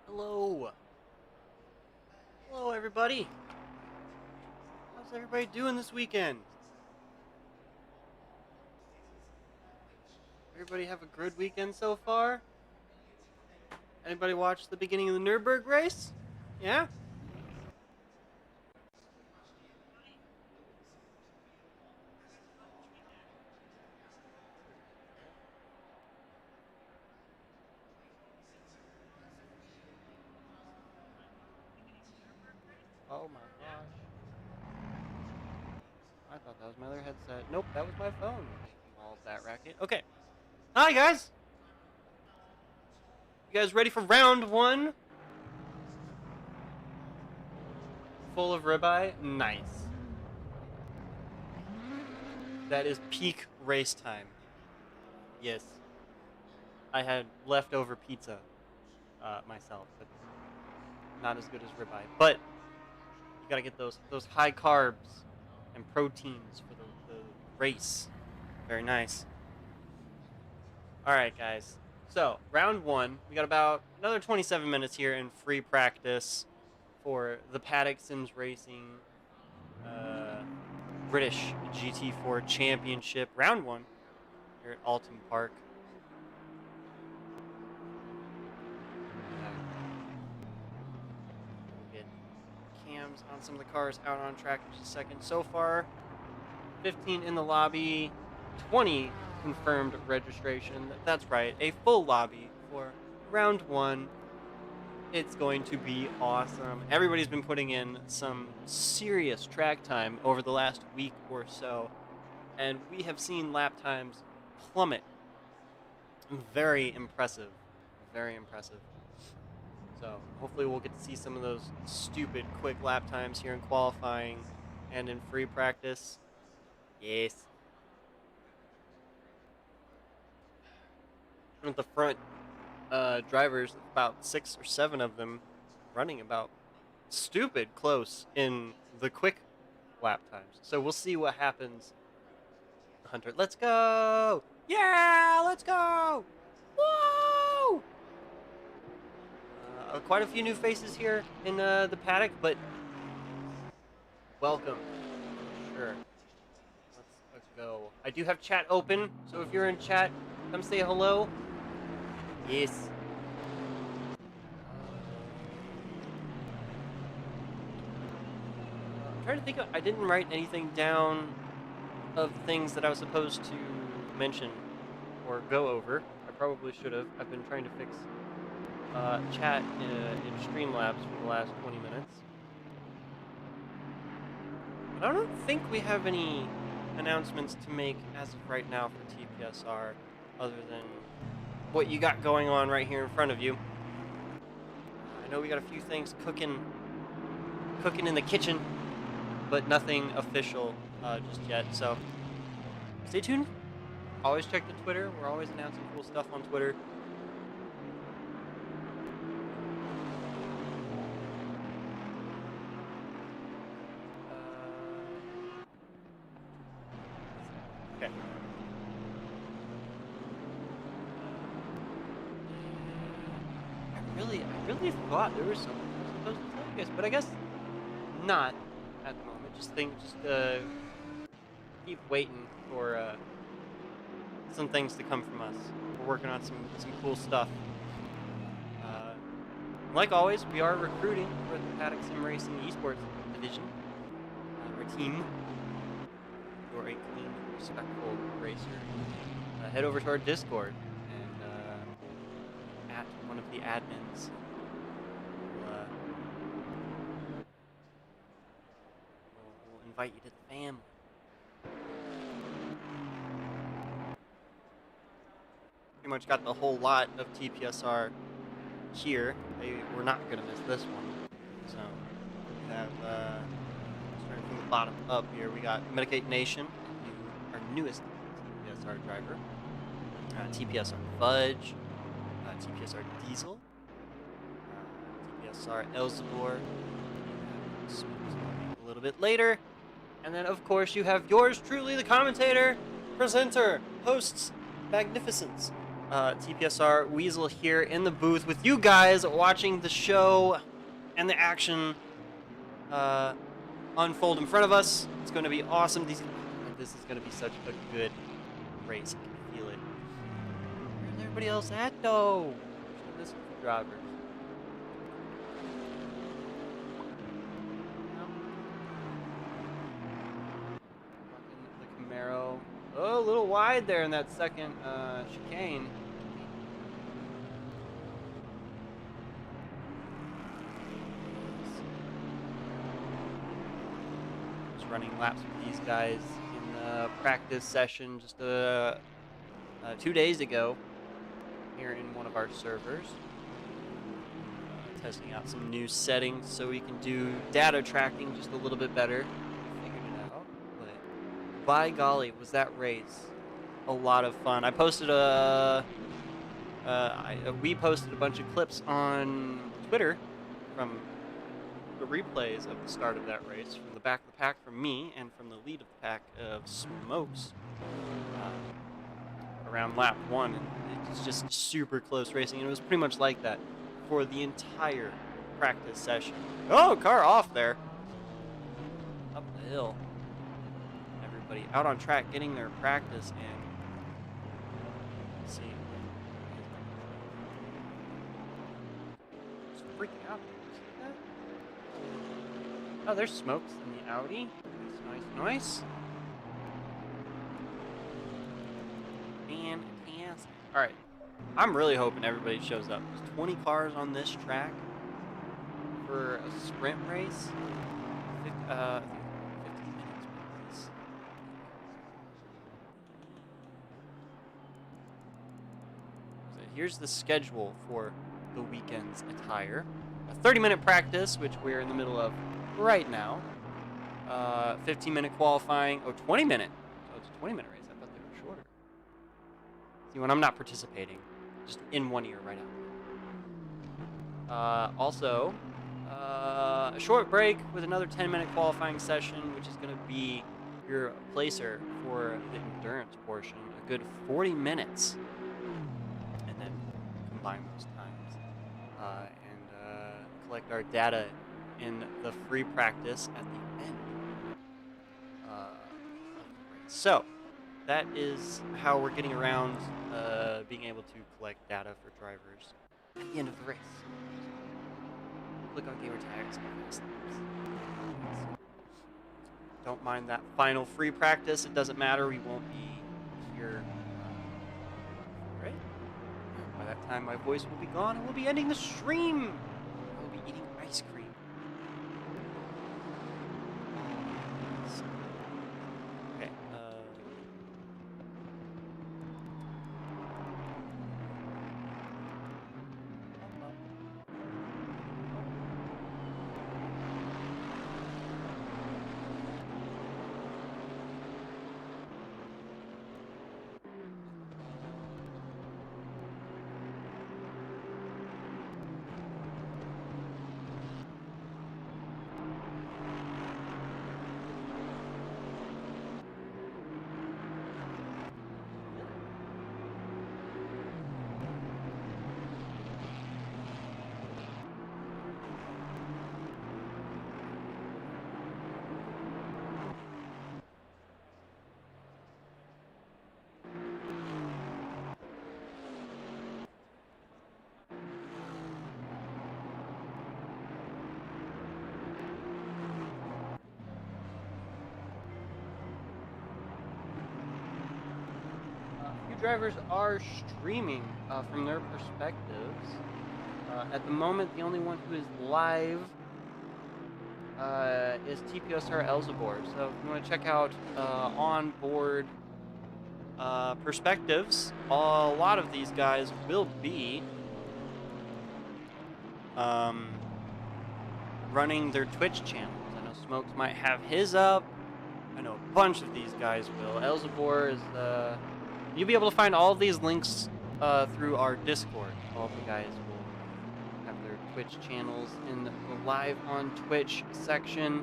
Hello. Hello, everybody. How's everybody doing this weekend? Everybody have a good weekend so far? Anybody watch the beginning of the Nürburgring race? Yeah? Oh my gosh. I thought that was my other headset. Nope, that was my phone making all of that racket. Okay. Hi, guys. You guys ready for round one? Full of ribeye? Nice. That is peak race time. Yes. I had leftover pizza myself, but not as good as ribeye. But you gotta get those high carbs and proteins for the race. Very nice. All right, guys. So round one, we got about another 27 minutes here in free practice for the Paddock Sims Racing British GT4 Championship. Round one here at Oulton Park. We'll get cams on some of the cars out on track in just a second. So far, 15 in the lobby, 20 confirmed registration. That's right, a full lobby for round one. It's going to be awesome. Everybody's been putting in some serious track time over the last week or so, and we have seen lap times plummet. Very impressive. Very impressive. So hopefully we'll get to see some of those stupid quick lap times here in qualifying and in free practice. Yes. At the front, drivers, about 6 or 7 of them running about stupid close in the quick lap times. So we'll see what happens. Hunter, let's go! Yeah, let's go! Woo! Quite a few new faces here in the paddock, but welcome. Sure. Let's go. I do have chat open, so if you're in chat, come say hello. Yes. I'm trying to think I didn't write anything down of things that I was supposed to mention or go over. I probably should have. I've been trying to fix chat in Streamlabs for the last 20 minutes. But I don't think we have any announcements to make as of right now for TPSR other than what you got going on right here in front of you. I know we got a few things cooking in the kitchen, but nothing official just yet. So stay tuned. Always check the Twitter. We're always announcing cool stuff on Twitter. Okay. I really thought there was something I was supposed to tell you guys, but I guess not at the moment. Just keep waiting for some things to come from us. We're working on some cool stuff. Like always, we are recruiting for the Paddock Sim Racing Esports division. Our team. You're a clean, respectful racer. Head over to our Discord and at one of the admins. We'll invite you to the family. Pretty much got the whole lot of TPSR here. We're not going to miss this one. So we have, starting from the bottom up here, we got Medicate Nation, our newest TPSR driver. TPSR Fudge, TPSR Diesel, TPSR Elzevor, a little bit later, and then of course you have yours truly, the commentator, presenter, hosts, magnificence, TPSR Weasel here in the booth with you guys watching the show and the action unfold in front of us. It's going to be awesome. This is going to be such a good race. I can feel it. Where's everybody else at, though? This drivers. The Camaro. Oh, a little wide there in that second chicane. Just running laps with these guys in the practice session just 2 days ago here in one of our servers. Testing out some new settings so we can do data tracking just a little bit better. Figured it out. But by golly, was that race a lot of fun. I posted we posted a bunch of clips on Twitter from the replays of the start of that race, from the back of the pack from me and from the lead of the pack of Smokes around lap 1, and it's just super close racing, and it was pretty much like that for the entire practice session. Oh, car off there. Up the hill. Everybody out on track getting their practice in. Let's see. It's freaking out. See that? Oh, there's Smokes in the Audi. Nice. Fantastic. Alright. I'm really hoping everybody shows up. There's 20 cars on this track for a sprint race. 15 minutes, please. So here's the schedule for the weekend's attire. A 30-minute practice, which we're in the middle of right now. 15-minute qualifying. Oh, 20-minute. So it's a 20-minute race. I thought they were shorter. See, when I'm not participating, just in one ear right out. Also, a short break with another 10-minute qualifying session, which is going to be your placer for the endurance portion. A good 40 minutes. And then combine those times. And collect our data in the free practice at the end of the race. So, that is how we're getting around being able to collect data for drivers at the end of the race. Click on gamer tags. Don't mind that final free practice. It doesn't matter. We won't be here. Right? By that time, my voice will be gone, and we'll be ending the stream. We'll be eating ice cream. Okay. Drivers are streaming from their perspectives. At the moment, the only one who is live is TPSR Elzebor. So if you want to check out onboard perspectives, a lot of these guys will be running their Twitch channels. I know Smokes might have his up. I know a bunch of these guys will. Elzebor is you'll be able to find all of these links through our Discord. All of the guys will have their Twitch channels in the live on Twitch section.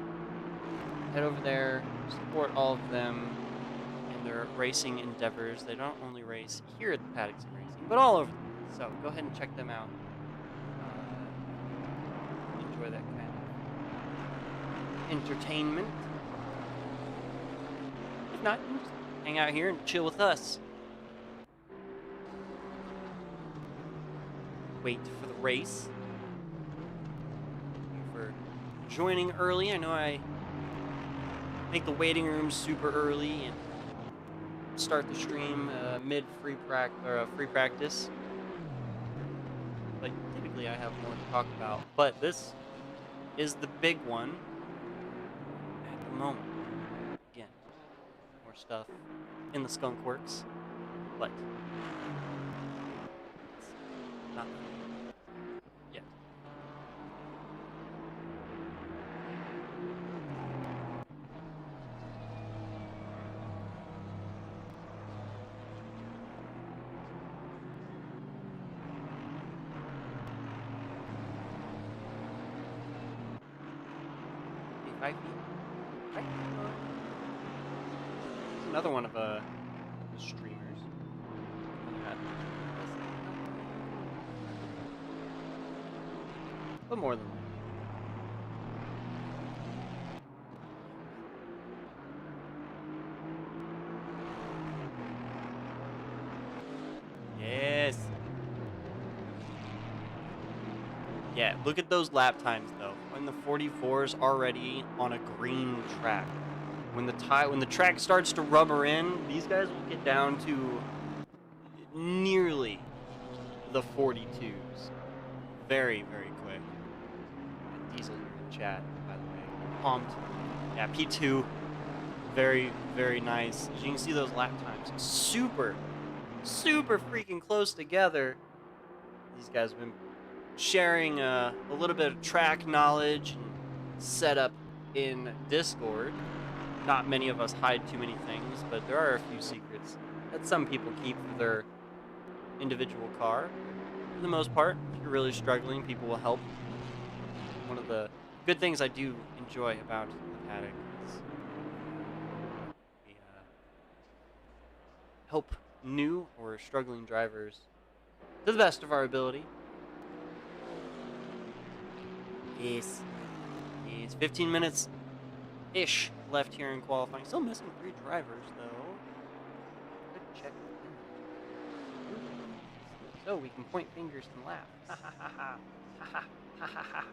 Head over there, support all of them in their racing endeavors. They don't only race here at the Paddock Racing, but all over the place. So go ahead and check them out. Enjoy that kind of entertainment. If not, you can just hang out here and chill with us. Wait for the race. Thank you for joining early. I know I make the waiting room super early and start the stream mid free practice. But typically I have more to talk about. But this is the big one at the moment. Again, more stuff in the Skunk Works, but it's not yet. Another one of the streamers. But more than that. Yes. Yeah, look at those lap times though. When the 44's already on a green track. When the track starts to rubber in, these guys will get down to nearly the 42s. Very, very quick. And Diesel here in chat, by the way. Pumped. Yeah, P2. Very, very nice. As you can see, those lap times super freaking close together. These guys have been sharing a little bit of track knowledge and setup in Discord. Not many of us hide too many things, but there are a few secrets that some people keep for their individual car. For the most part, if you're really struggling, people will help. One of the good things I do enjoy about the Paddock is we help new or struggling drivers to the best of our ability. Yes. Yes. 15 minutes-ish left here in qualifying. Still missing 3 drivers, though. Good check. So we can point fingers and laugh. Ha ha ha ha. Ha ha ha ha ha.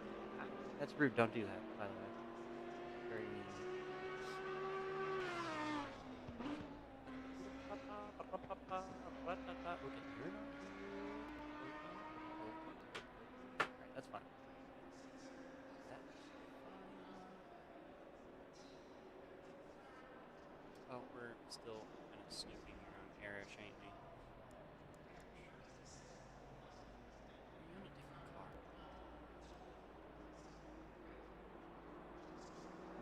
That's rude. Don't do that, by the way. Very mean. Okay, you're not here. Alright, that's fine. Oh, we're still kind of snooping around Erish, ain't we? Are you in a different car?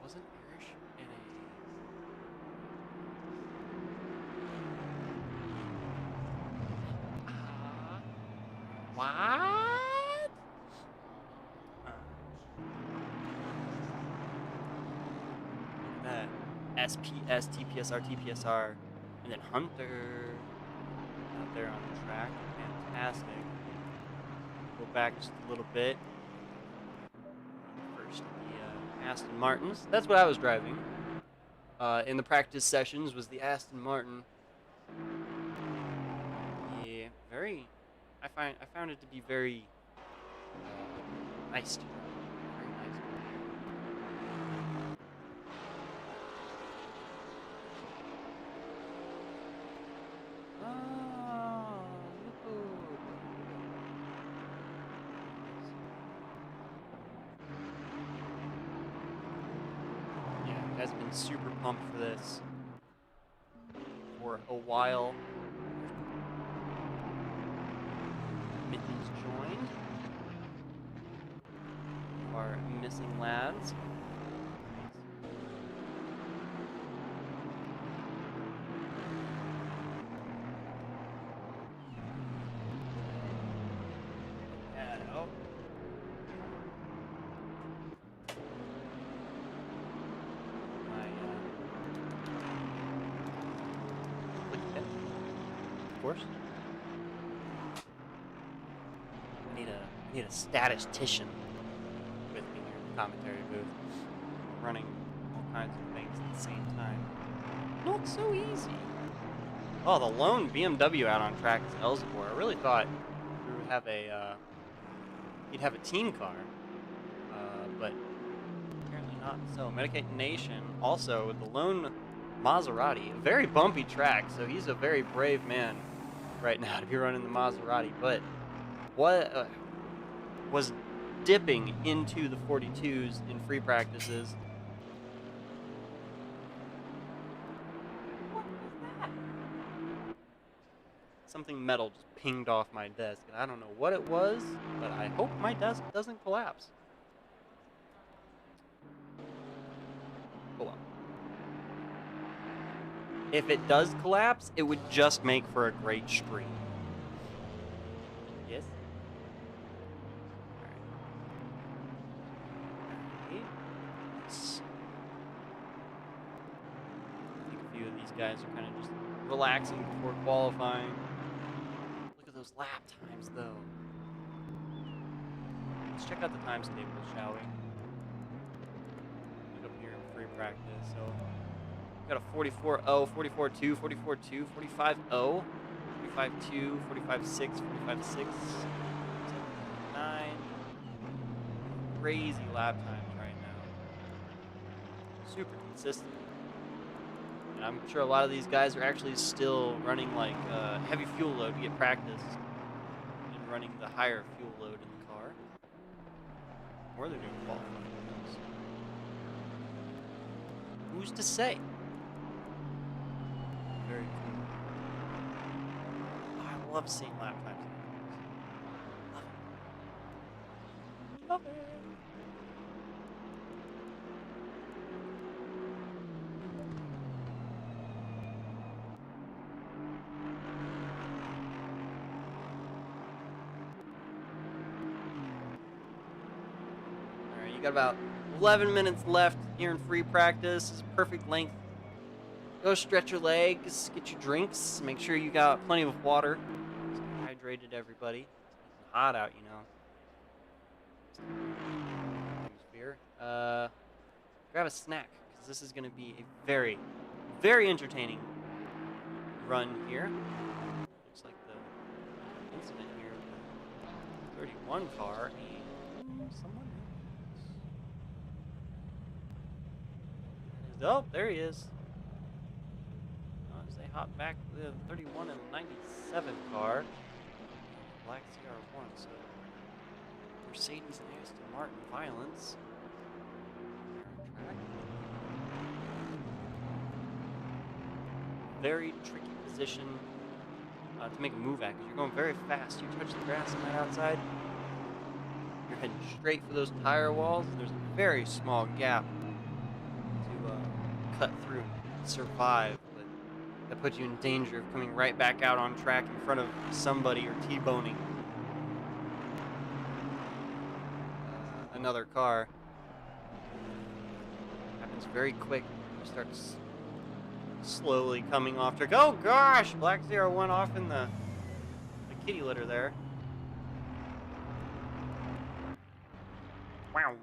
Wasn't Erish in a... What? That SPS, TPSR, and then Hunter out there on the track. Fantastic. Go back just a little bit. First, the Aston Martins. That's what I was driving. In the practice sessions was the Aston Martin. Yeah, very. I found it to be very nice to drive. Very nice. Has been super pumped for this for a while. Mittens joined. Our missing lads. course. I need a statistician with me here in the commentary booth, running all kinds of things at the same time. Not so easy. Oh, the lone BMW out on track is Elzevor. I really thought we would have he'd have a team car, but apparently not. So Medicate Nation also with the lone Maserati, a very bumpy track. So he's a very brave man right now to be running the Maserati. But what was dipping into the 42s in free practices. What was that? Something metal just pinged off my desk, and I don't know what it was, but I hope my desk doesn't collapse. Oh well. If it does collapse, it would just make for a great stream. Yes? Alright. I think a few of these guys are kind of just relaxing before qualifying. Look at those lap times, though. Let's check out the times table, shall we? Look up here in free practice. So we got a 44.0, 44.2, 44.2, 45.0, 45.2, 45.6, 45.6, 9. Crazy lap times right now. Super consistent. And I'm sure a lot of these guys are actually still running like heavy fuel load to get practice and running the higher fuel load in the car. Or they're doing qualifying. Who's to say? Very cool. Oh, I love seeing lap times. Love it. Love it. Alright, you got about 11 minutes left here in free practice. This is perfect length. Go stretch your legs, get your drinks, make sure you got plenty of water. Stay hydrated, everybody. It's hot out, you know. Atmosphere. Grab a snack, because this is going to be a very, very entertaining run here. Looks like the incident here with the 31 car and someone else. Oh, there he is. As they hop back to the 31 and 97 car. Black CR1, so Mercedes and Aston Martin violence. Very tricky position to make a move at, because you're going very fast. You touch the grass on that outside, you're heading straight for those tire walls. There's a very small gap to cut through and survive, but that puts you in danger of coming right back out on track in front of somebody or T-boning another car. Happens very quick. You start slowly coming off track. Oh gosh! Black Zero went off in the kitty litter there. Wow.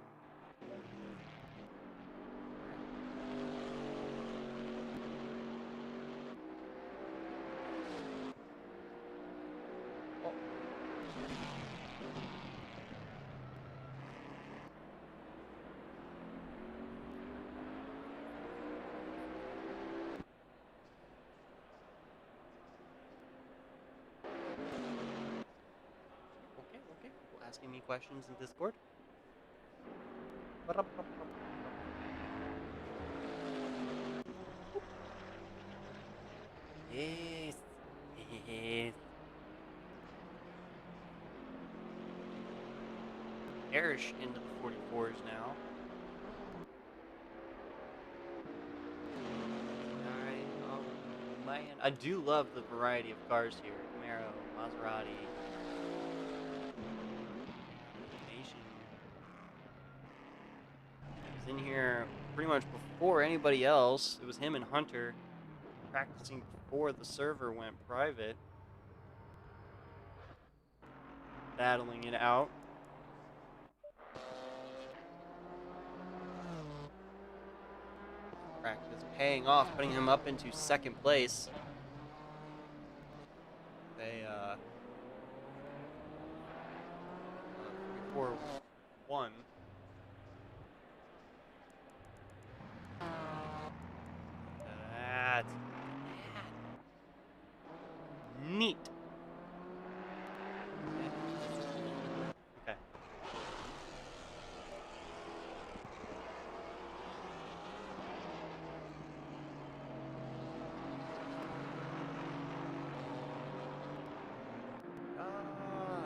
Okay. People asking me questions in Discord. Yes. Yes. Arish into the 44s now. Alright, oh man. I do love the variety of cars here. Camaro, Maserati. Nation. He was in here pretty much before anybody else. It was him and Hunter practicing before the server went private. battling it out. Practice paying off, putting him up into second place. They 3-4-1. That's neat. Okay.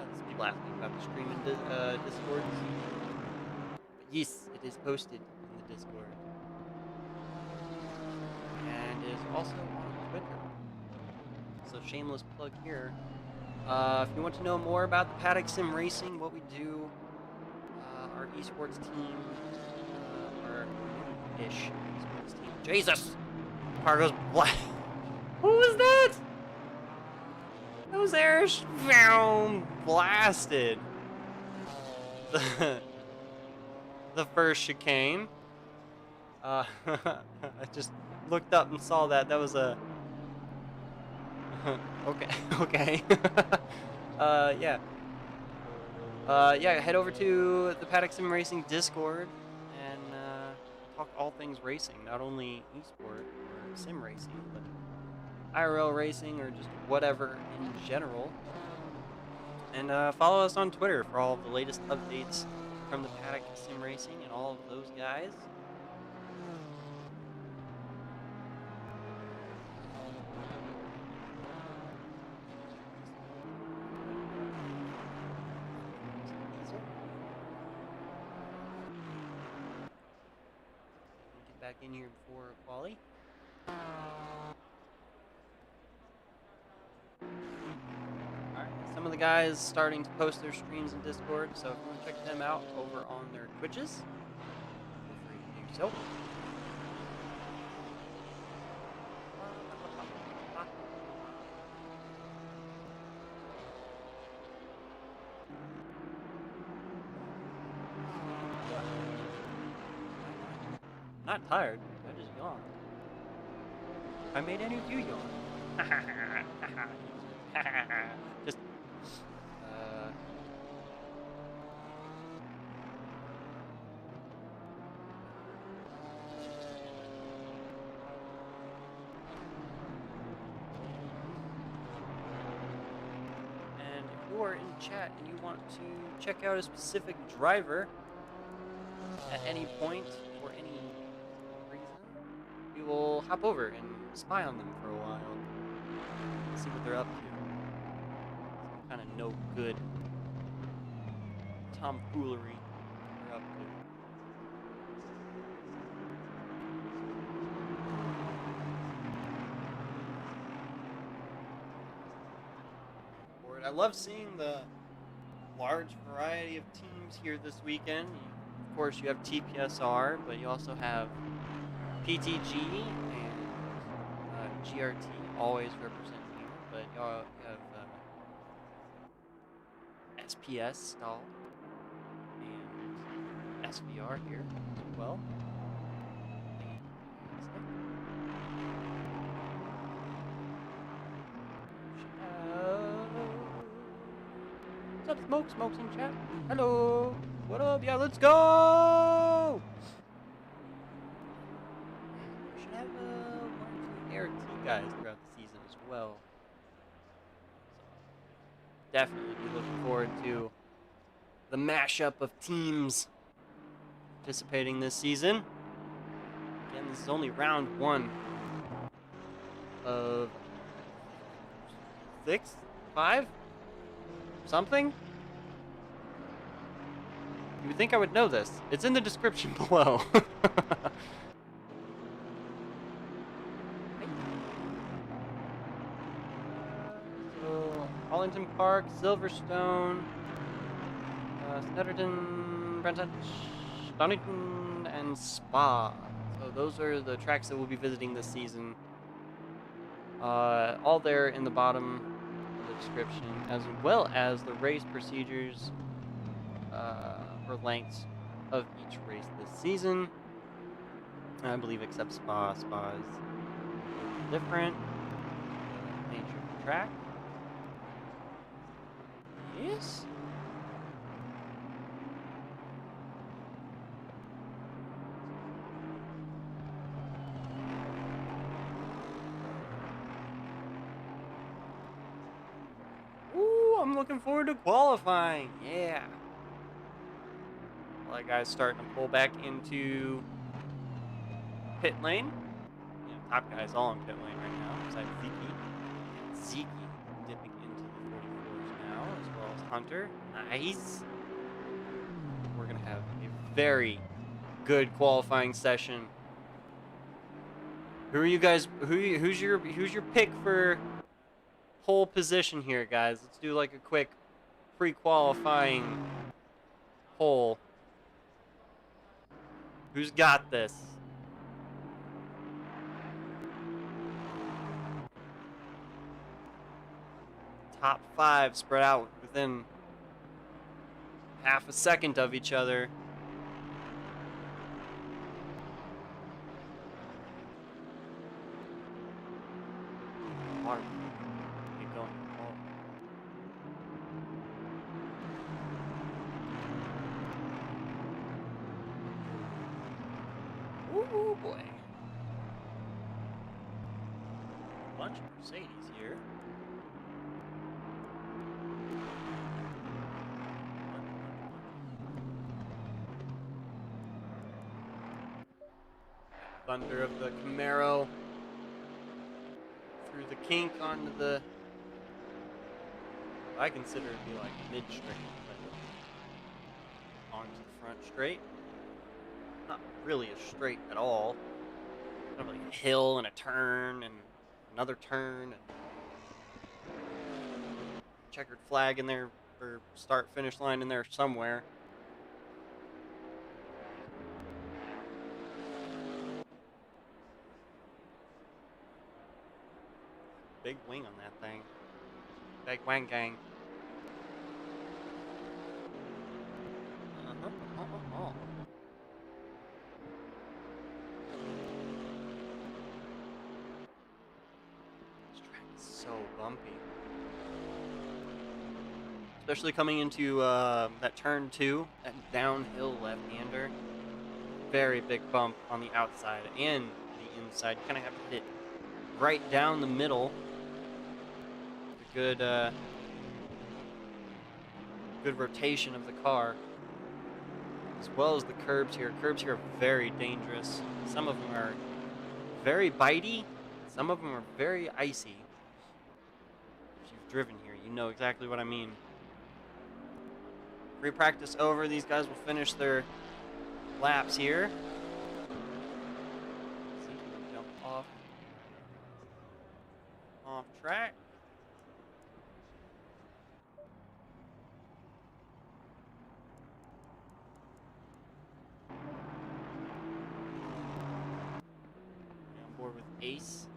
There's people asking about the stream in Discord. But yes, it is posted in the Discord. And is also on Twitter. So shameless plug here. If you want to know more about the Paddock Sim Racing, what we do, our esports team, our ish esports team. Jesus! Car goes black. Who was that? That was Erish. Blasted. The first chicane. I just looked up and saw that. That was a. Okay. Okay. Yeah. Yeah. Head over to the Paddock Sim Racing Discord and talk all things racing, not only esport or sim racing, but IRL racing or just whatever in general. And follow us on Twitter for all of the latest updates from the Paddock Sim Racing and all of those guys. Get back in here before quali. Alright, some of the guys starting to post their streams in Discord, so if you want to check them out over on their Twitches, feel free to do so. Not tired, I just yawned. I made any of you yawn. Just and if you are in chat and you want to check out a specific driver at any point for any reason, we will hop over and spy on them for a while, see what they're up to. Some kind of no good tomfoolery they're up to. I love seeing the large variety of teams here this weekend. Of course, you have TPSR, but you also have PTG and GRT always represent here. But you have SPS stall and SVR here as well. What's up, Smoke's in chat? Hello! What up? Yeah, let's go! We should have one or two ART guys throughout the season as well. So, definitely be looking forward to the mashup of teams participating this season. Again, this is only round 1 of 6, 5? Something? You would think I would know this. It's in the description below. So, Oulton Park, Silverstone, Snetterton, Donington, and Spa. So those are the tracks that we'll be visiting this season. All there in the bottom of the description, as well as the race procedures or lengths of each race this season. I believe except Spa. Spa is different. Nature of the track. Yes. Ooh, I'm looking forward to qualifying. Yeah. All right, guys, starting to pull back into pit lane. Top guys all in pit lane right now, besides Zeke dipping into the 44s now, as well as Hunter. Nice. We're gonna have a very good qualifying session. Who are you guys? Who's your pick for pole position here, guys? Let's do like a quick pre-qualifying poll. Who's got this? Top 5 spread out within half a second of each other. Water. Get going. Ooh, boy. Bunch of Mercedes here. Thunder of the Camaro through the kink onto the, I consider it to be like mid-straight, onto the front straight. Not really a straight at all. Kind of like a hill and a turn and another turn and checkered flag in there, or start-finish line in there somewhere. Big wing on that thing. Big wang gang. This track is so bumpy. Especially coming into that turn 2, that downhill left-hander. Very big bump on the outside and the inside. You kind of have to hit it right down the middle. A good, good rotation of the car, as well as the curbs here. Curbs here are very dangerous. Some of them are very bitey. Some of them are very icy. If you've driven here, you know exactly what I mean. Free practice over. These guys will finish their laps here. See if we can jump off track. On board with Ace.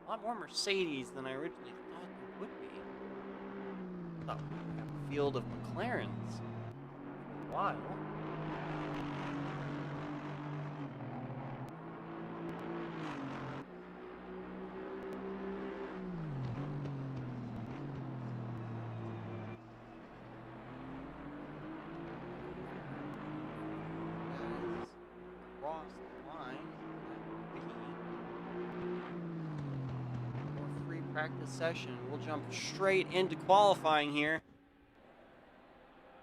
A lot more Mercedes than I originally thought there would be. I thought we would have a field of McLarens for a while. Cross the line. Practice session. We'll jump straight into qualifying here.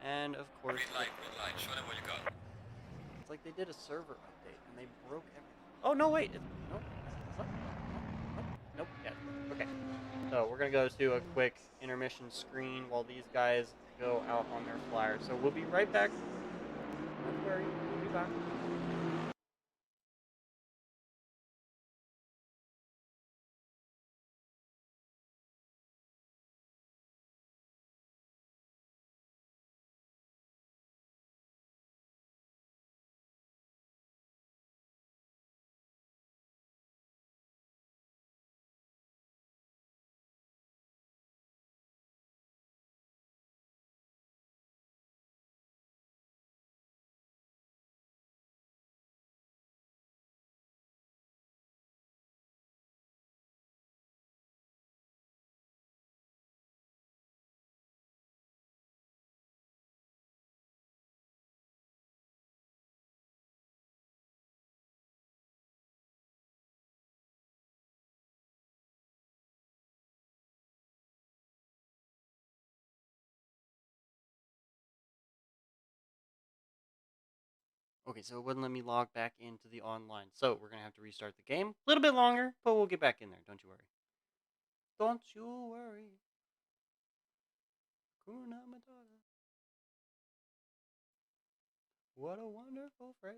And of course, green light, show them what you got. It's like they did a server update and they broke everything. Oh no, wait. Nope. Nope. Yeah. Okay. So we're gonna go to a quick intermission screen while these guys go out on their flyer. So we'll be right back. Don't worry, we'll be back. Okay, so it wouldn't let me log back into the online. So we're going to have to restart the game. A little bit longer, but we'll get back in there. Don't you worry. Don't you worry. Hakuna Matata. What a wonderful phrase.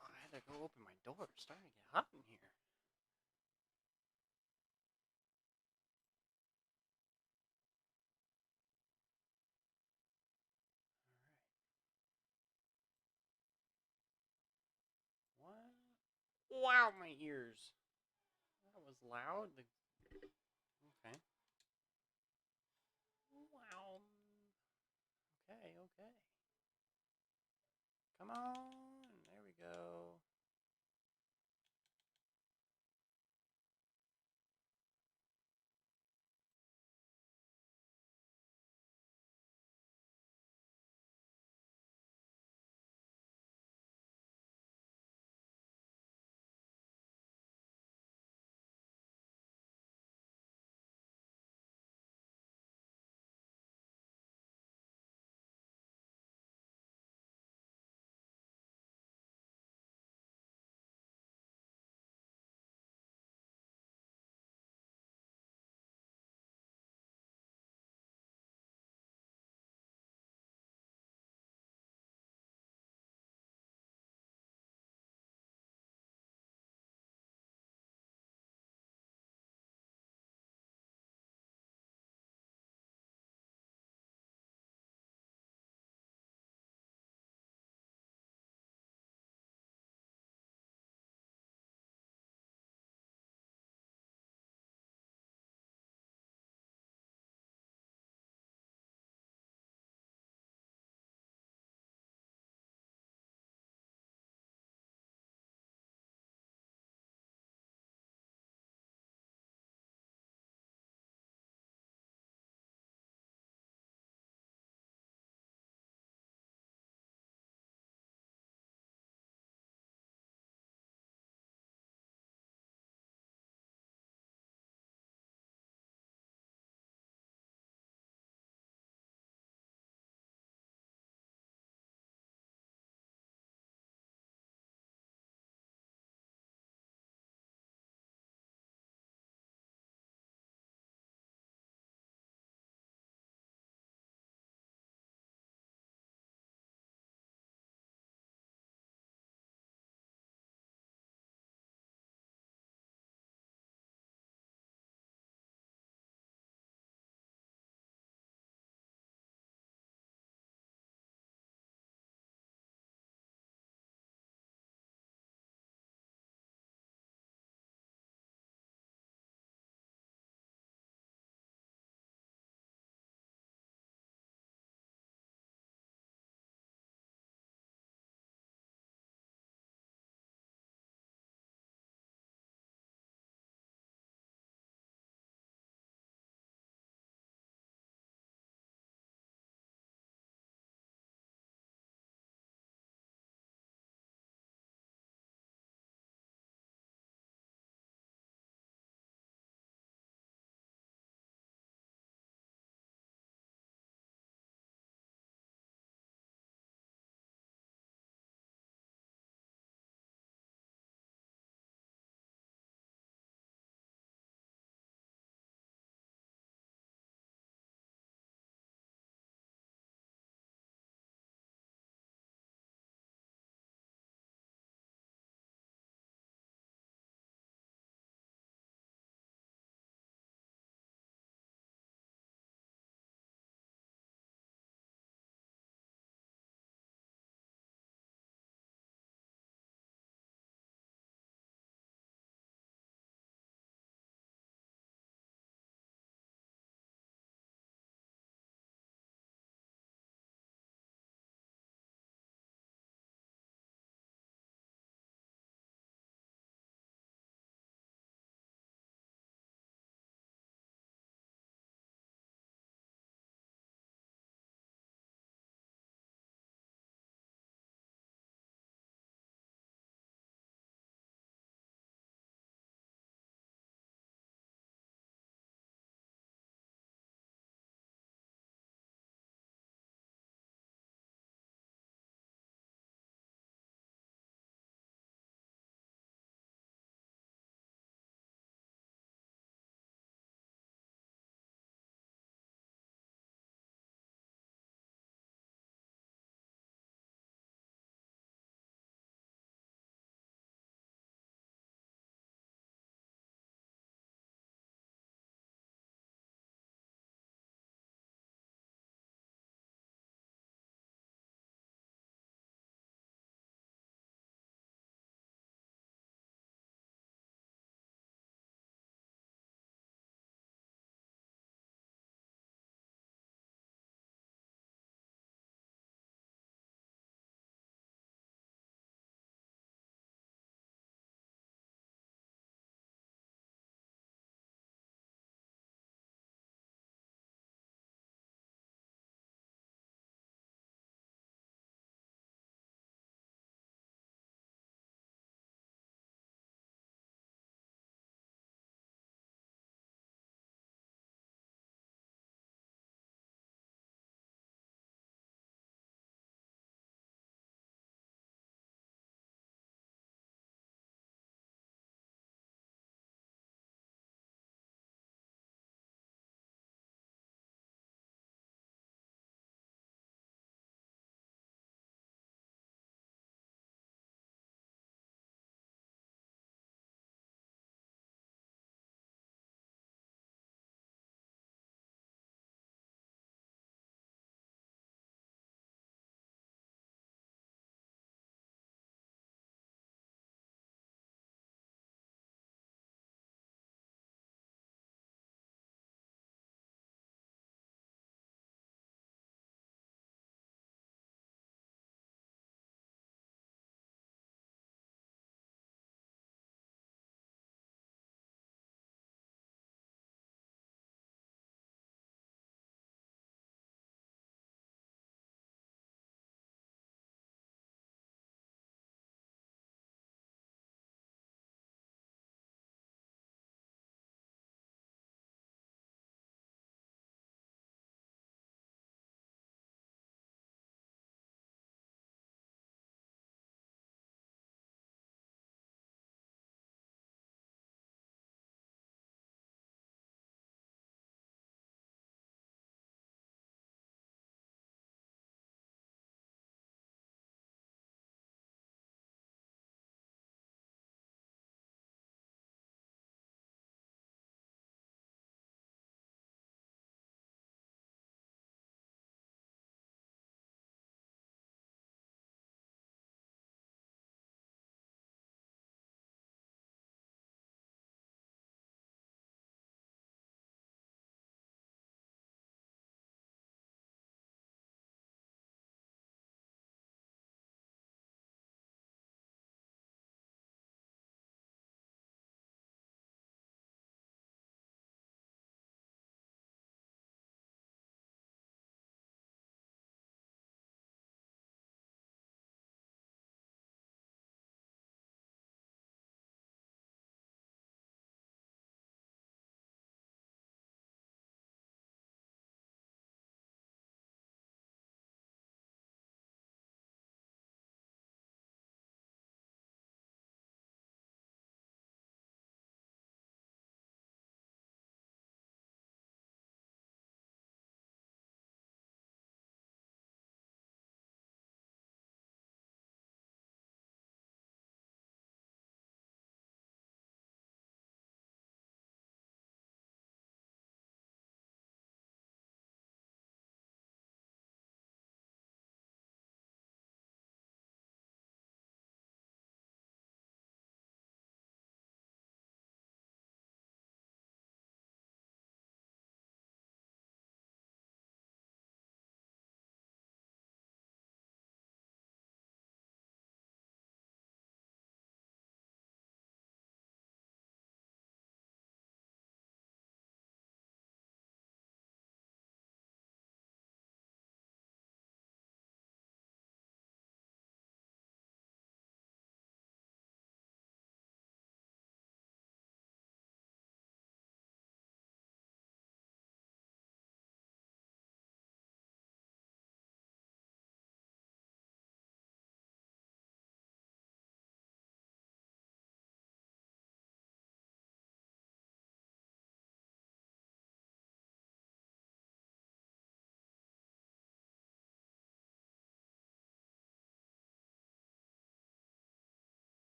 I had to go open my door. It's starting to get hot in here. What? Wow, my ears. That was loud. Okay. Wow. Okay, okay. Come on. There we go.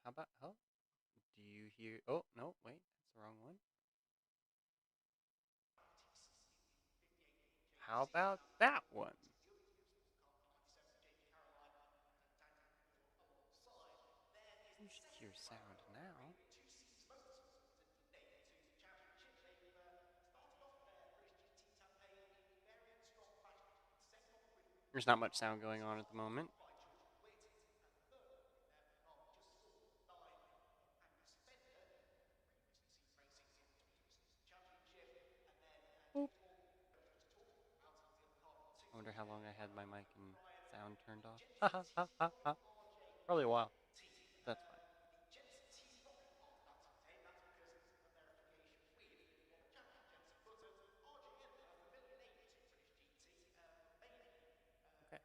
How about, oh, do you hear, oh, no, wait, that's the wrong one. How about that one? You should hear sound now. There's not much sound going on at the moment. Boop. I wonder how long I had my mic and sound turned off. Ha ha ha ha ha. Probably a while. That's fine. Okay.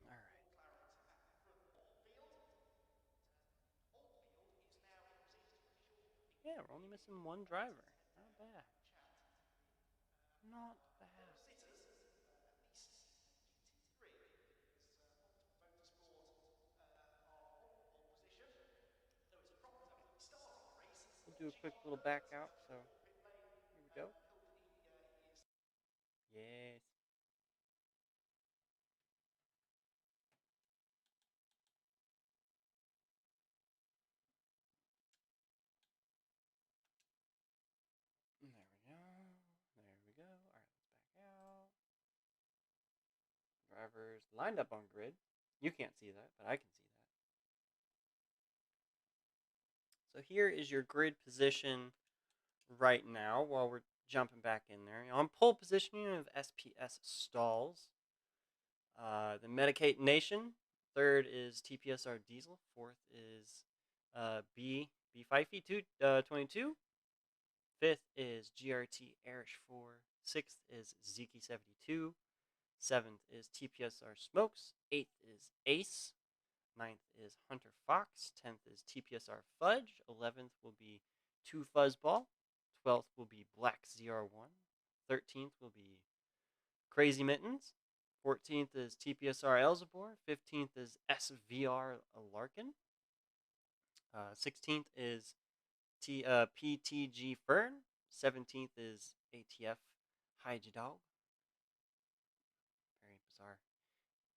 All right. Yeah, we're only missing one driver. Not bad. Not bad. We'll do a quick little back out. So here we go. Yes. There we go. There we go. All right, let's back out. Drivers lined up on grid. You can't see that, but I can see that. So here is your grid position right now while we're jumping back in there. On pole position, you have SPS Stalls. The Medicate Nation. Third is TPSR Diesel. Fourth is B Fifey 22. Fifth is GRT Arish 4. Sixth is Ziki 72. Seventh is TPSR Smokes. Eighth is Ace. Ninth is Hunter Fox. 10th is TPSR Fudge. 11th will be 2 Fuzzball. 12th will be Black ZR1. 13th will be Crazy Mittens. 14th is TPSR Elzebor. 15th is SVR Larkin. 16th is PTG Fern. 17th is ATF Hydrodog. Very bizarre.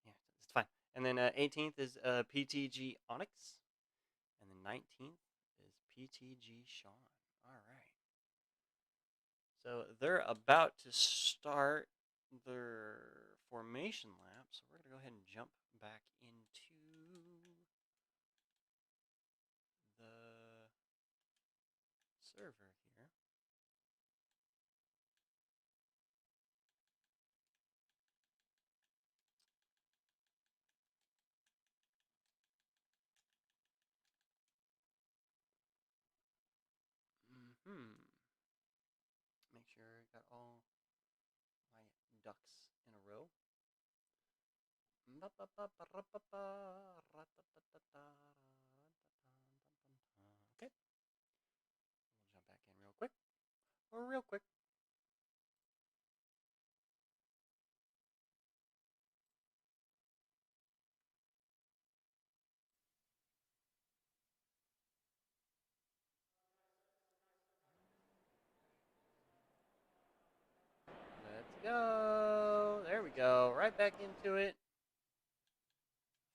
Yeah, it's fine. And then 18th is PTG Onyx. And then 19th is PTG Sean. All right. So they're about to start their formation lap. So we're going to go ahead and jump back into the server here. Make sure I got all my ducks in a row. Okay. We'll jump back in real quick. Real quick. Let's go. There we go. Right back into it.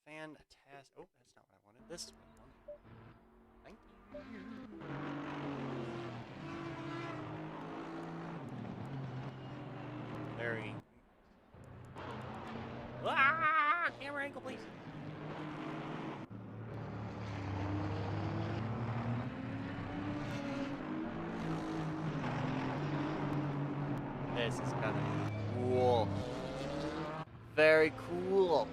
Fantastic. Oh, that's not what I wanted. This is what I wanted. Thank you. Very. Ah! Camera angle, please. This is kind of cool. Very cool.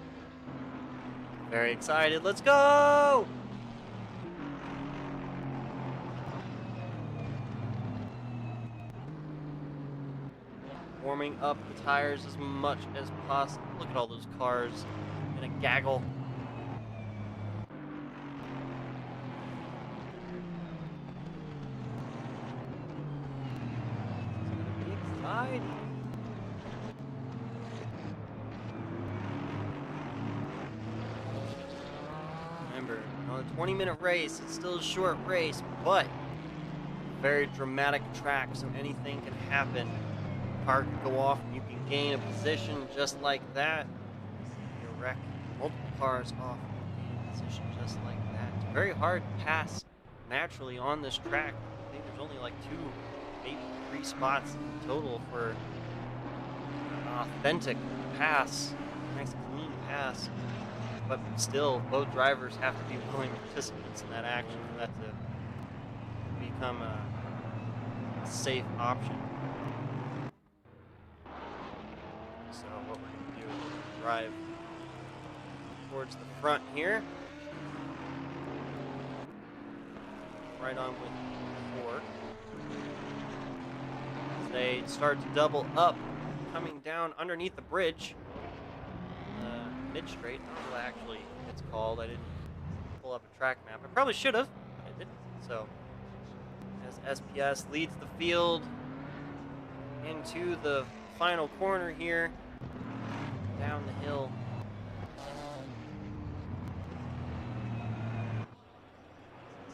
Very excited. Let's go! Warming up the tires as much as possible. Look at all those cars in a gaggle. It's gonna be exciting. A 20-minute race. It's still a short race, but very dramatic track, so anything can happen. Car can go off and you can gain a position just like that. You wreck multiple cars off and gain a position just like that. It's very hard to pass naturally on this track. I think there's only like 2, maybe 3 spots in total for an authentic pass. Nice clean pass. But still, both drivers have to be willing participants in that action for that to become a safe option. So what we're going to do is drive towards the front here. Right on with 4. As they start to double up, coming down underneath the bridge. Mid-straight. I don't know what actually it's called. I didn't pull up a track map. I probably should have, but I didn't. So, as SPS leads the field into the final corner here, down the hill.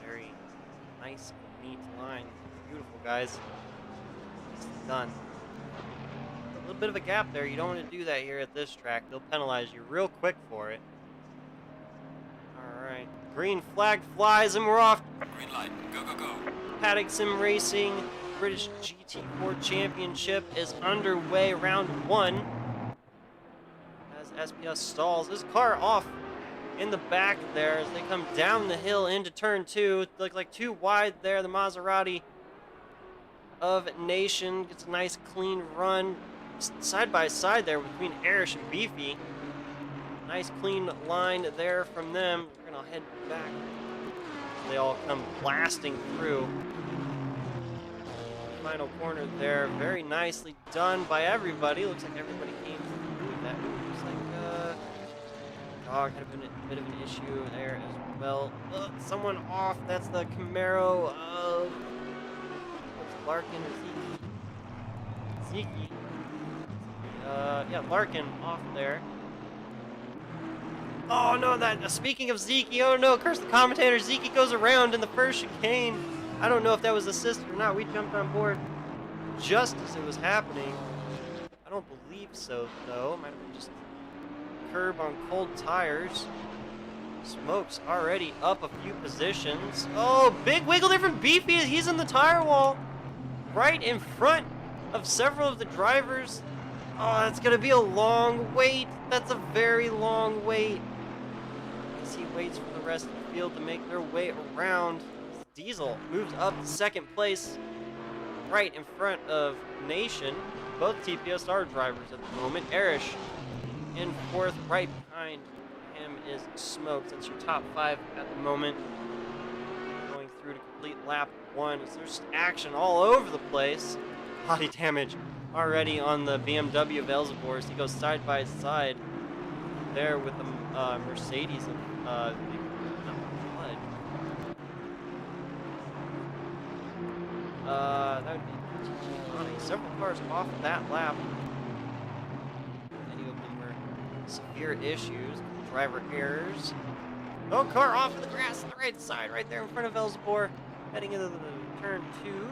Very nice, neat line. Beautiful, guys. Nicely done. A little bit of a gap there. You don't want to do that here at this track. They'll penalize you real quick for it. Alright. Green flag flies and we're off. Green light. Go, go, go. Paddock Sim Racing British GT4 Championship is underway. Round 1. As SPS stalls. This car off in the back there as they come down the hill into turn 2. Look like too wide there. The Maserati of Nation gets a nice clean run. Side by side there between Arish and Beefy. Nice clean line there from them. We're gonna head back. They all come blasting through. Final corner there. Very nicely done by everybody. Looks like everybody came through that. Looks like dog had a bit of an issue there as well. Someone off. That's the Camaro of Larkin or Zeke. Yeah, Larkin off there. Oh no, speaking of Zeke, oh no, curse the commentator, Zeke goes around in the first chicane. I don't know if that was assisted or not. We jumped on board just as it was happening. I don't believe so, though. Might have been just curb on cold tires. Smoke's already up a few positions. Oh, big wiggle there from Beefy. He's in the tire wall right in front of several of the drivers. Oh, that's going to be a long wait. That's a very long wait. As he waits for the rest of the field to make their way around. Diesel moves up to second place right in front of Nation. Both TPSR drivers at the moment. Arish in 4th. Right behind him is Smoke. That's your top 5 at the moment. Going through to complete lap 1. So there's action all over the place. Body damage already on the BMW of Elzevor. He goes side by side there with the Mercedes of that would be several cars off that lap. Many of them were severe issues, driver errors. Oh, car off of the grass on the right side, right there in front of Elzevor, heading into the turn 2.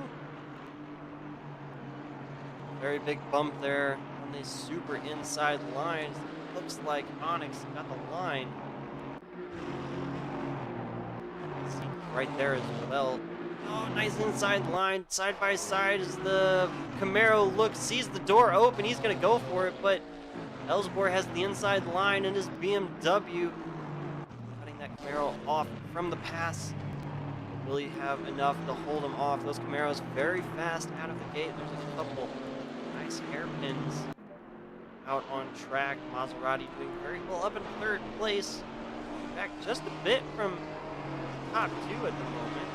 Very big bump there on these super inside lines. Looks like Onyx got the line. See right there as well. Oh, nice inside line. Side by side as the Camaro sees the door open. He's going to go for it, but Elzevor has the inside line in his BMW. Cutting that Camaro off from the pass. Will he have enough to hold him off? Those Camaros very fast out of the gate. There's a couple nice hairpins out on track. Maserati doing very well up in 3rd place. Back just a bit from top 2 at the moment.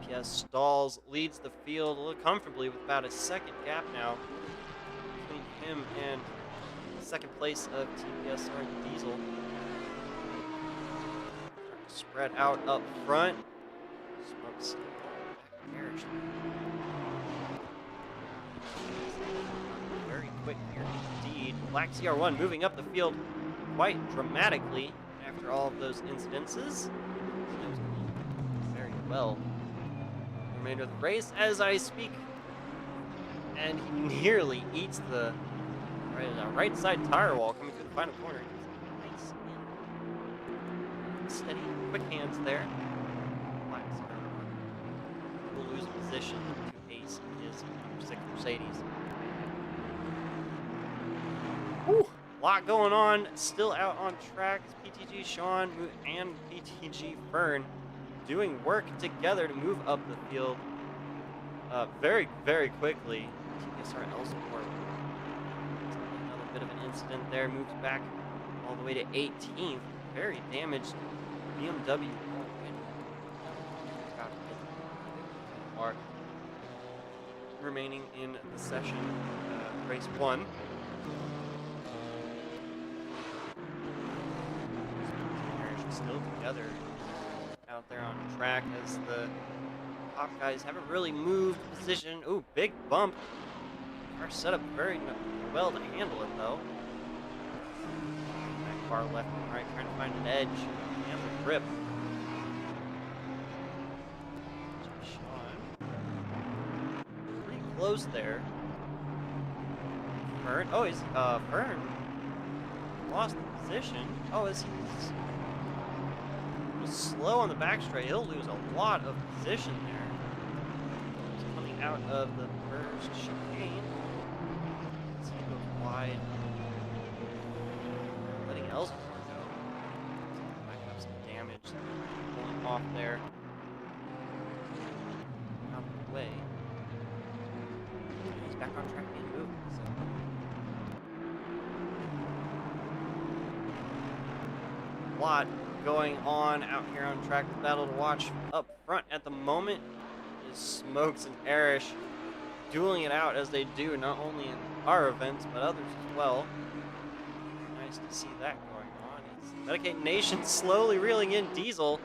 SPS stalls, leads the field a little comfortably with about a second gap now between him and second place of TPSR Diesel. Spread out up front. Smokes Arish. Very quick here indeed. Black CR1 moving up the field quite dramatically after after all of those incidences. He was doing very well. The remainder of the race as I speak. And he nearly eats the right side tire wall coming through the final corner. Nice and steady, quick hands there. Will lose position to Ace in his number 6 Mercedes. Whew, a lot going on. Still out on track is PTG Sean and PTG Fern doing work together to move up the field very, very quickly. TPSR Elsport. Another bit of an incident there. Moves back all the way to 18th. Very damaged BMW. Mark remaining in the session, race 1. Still together out there on track as the top guys haven't really moved position. Ooh, big bump. Car set up very well to handle it though. That car left and right trying to find an edge and the grip. Close there. Fern. Oh, he's Fern lost the position. Oh, he's slow on the back straight. He'll lose a lot of position there. He's coming out of the first chicane. He goes wide. Letting Ellsworth go. Might have some damage. Pulling off there. Out of the way. Back on track and moving, so. A lot going on out here on track. The battle to watch up front at the moment is Smokes and Arish dueling it out as they do not only in our events but others as well. Nice to see that going on. It's Medicaid Nation slowly reeling in Diesel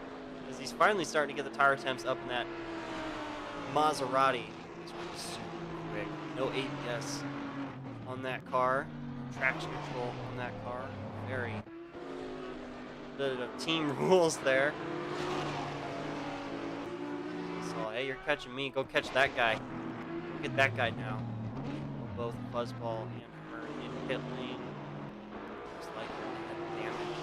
as he's finally starting to get the tire temps up in that Maserati. This one's super quick. No ABS on that car. Traction control on that car. Very bit of team rules there. So, hey, you're catching me. Go catch that guy. Go get that guy now. Both Fuzzball and Fern in pit lane. Looks like damage.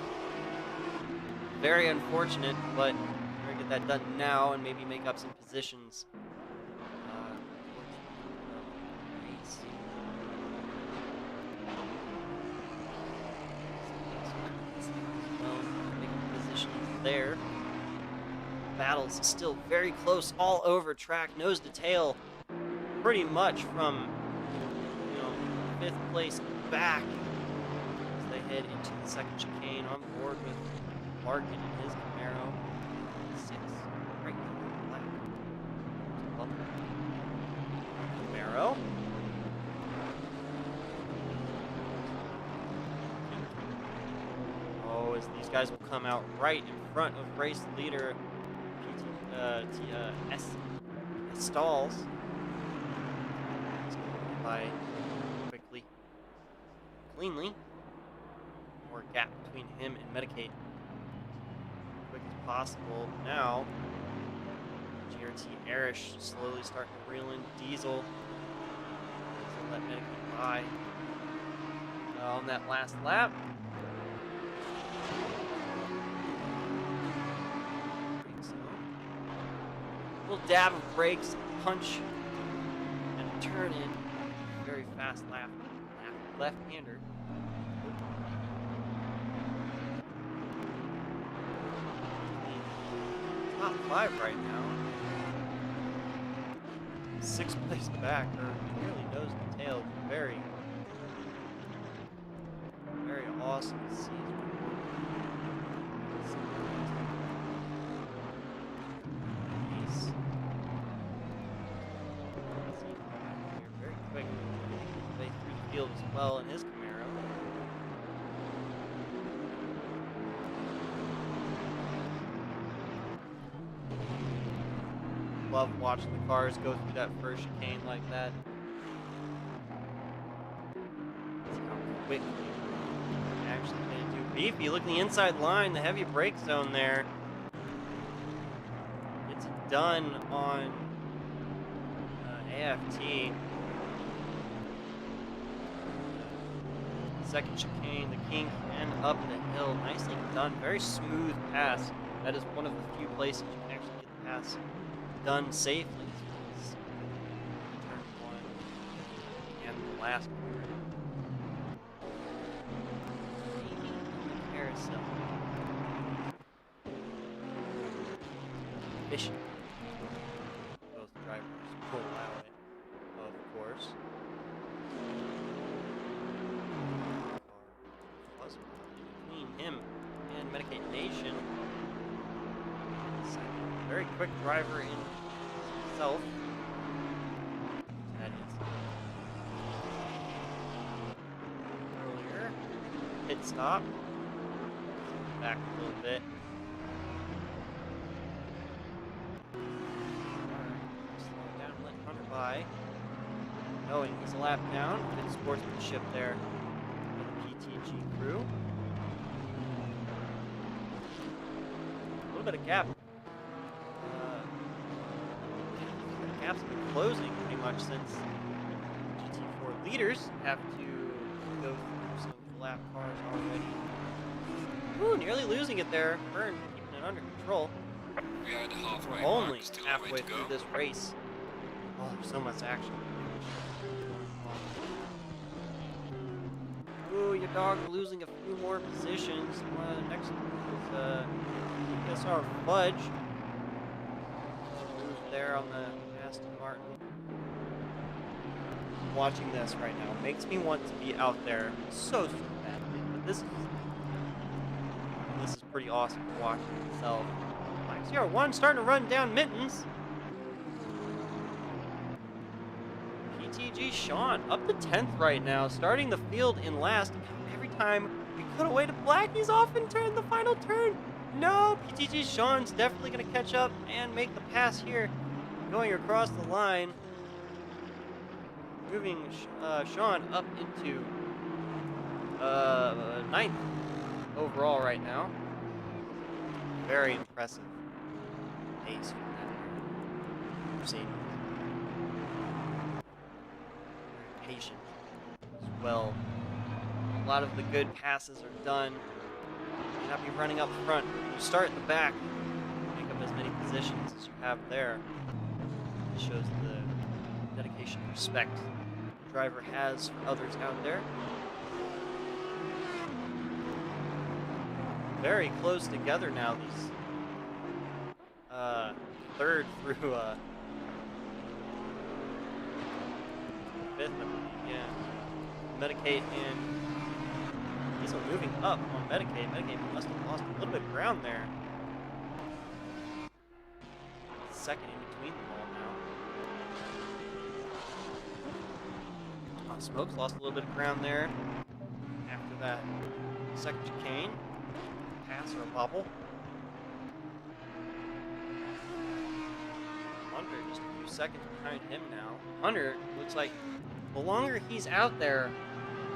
Very unfortunate, but we're going to get that done now and maybe make up some positions. There. Battles still very close all over track, nose to tail, pretty much from 5th place back as they head into the second chicane on board with Larkin and his Camaro. 6 right black. Camaro. Oh, as these guys will come out right in front of race leader Stalls. He's going by quickly, cleanly. More gap between him and Medicaid. Quick as possible. Now, GRT Arish slowly starting to reel in Diesel. Diesel let Medicaid by on that last lap. Little dab of brakes, punch, and a turn in. Very fast left-hander. Top 5 right now. 6th place back, or nearly nose to tail. Very, very awesome to see. As well in his Camaro. Love watching the cars go through that first chicane like that. See how quick they're actually going to do Beefy, look at the inside line, the heavy brake zone there. It's done on AFT. Second chicane, the kink, and up the hill. Nicely done. Very smooth pass. That is one of the few places you can actually get the pass done safely. Turn one and the last one. Carousel. Efficient. Both drivers will allow it, of course. Between him and Medicaid Nation. Very quick driver in himself. That is earlier. Pit stop. Back a little bit. Slow down, let Hunter by. Knowing he's a lap down. Good sportsmanship there for the PTG crew. A little bit of gap. The gap's been closing pretty much since GT4 leaders have to go through some lap cars already. Ooh, nearly losing it there. Byrne keeping it under control. We are at the halfway We're only mark, still a way halfway to go. through this race. Oh, there's so much action. Ooh, your dog losing a few more positions. Next is TPSR Fudge. Move there on the Aston Martin. Watching this right now makes me want to be out there so badly. But this is pretty awesome to watch itself. Like CR1 starting to run down Mittens. PTG Sean up to 10th right now, starting the field in last. Every time we cut away to black, he's off in turn, the final turn. No, PTG Sean's definitely going to catch up and make the pass here, going across the line. Moving Sean up into 9th overall right now. Very impressive pace from that Mercedes. Very patient as well. A lot of the good passes are done. You have to be running up front. You start at the back, make up as many positions as you have there. It shows the dedication and respect the driver has for others out there. Very close together now. These third through fifth, I believe. Yeah. Medicaid and Weasel moving up on Medicaid. Medicaid must have lost a little bit of ground there. Second in between them all now. Smokes lost a little bit of ground there. After that second chicane. Pass or a bobble. Hunter just a few seconds behind him now. Hunter looks like the longer he's out there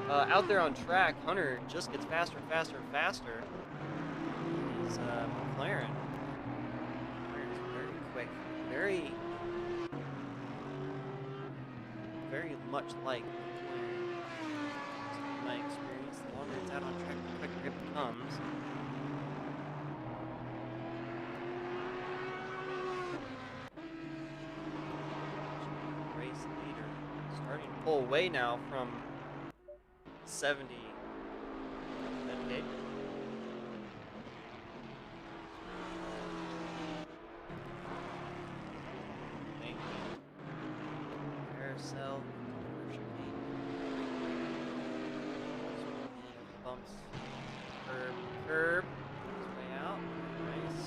on track, Hunter just gets faster and faster and faster. He's McLaren. McLaren is very quick, very much like McLaren. In my experience, the longer it's out on track, the quicker it becomes. Race leader starting to pull away now from 70 Medicaid. Thank you. Carousel. Bumps. Curb. His way out. Nice.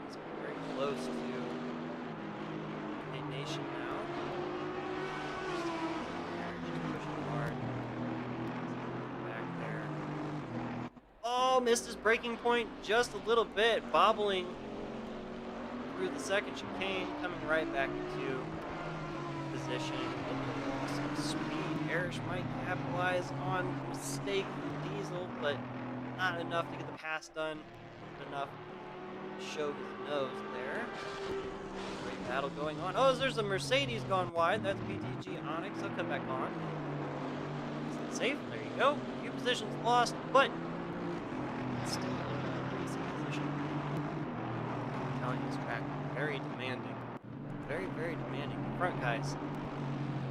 He's very close to Nation now. Oh, missed his braking point just a little bit, bobbling through the second chicane, coming right back into position. Some speed Erish might capitalize on the mistake from Diesel, but not enough to get the pass done. Not enough to show his nose there. Great battle going on. Oh, there's a Mercedes gone wide. That's PTG Onyx. I'll come back on. Safe. There you go. A few positions lost, but still in a racing position. I'm telling you, this track very demanding. Very, very demanding. The front guys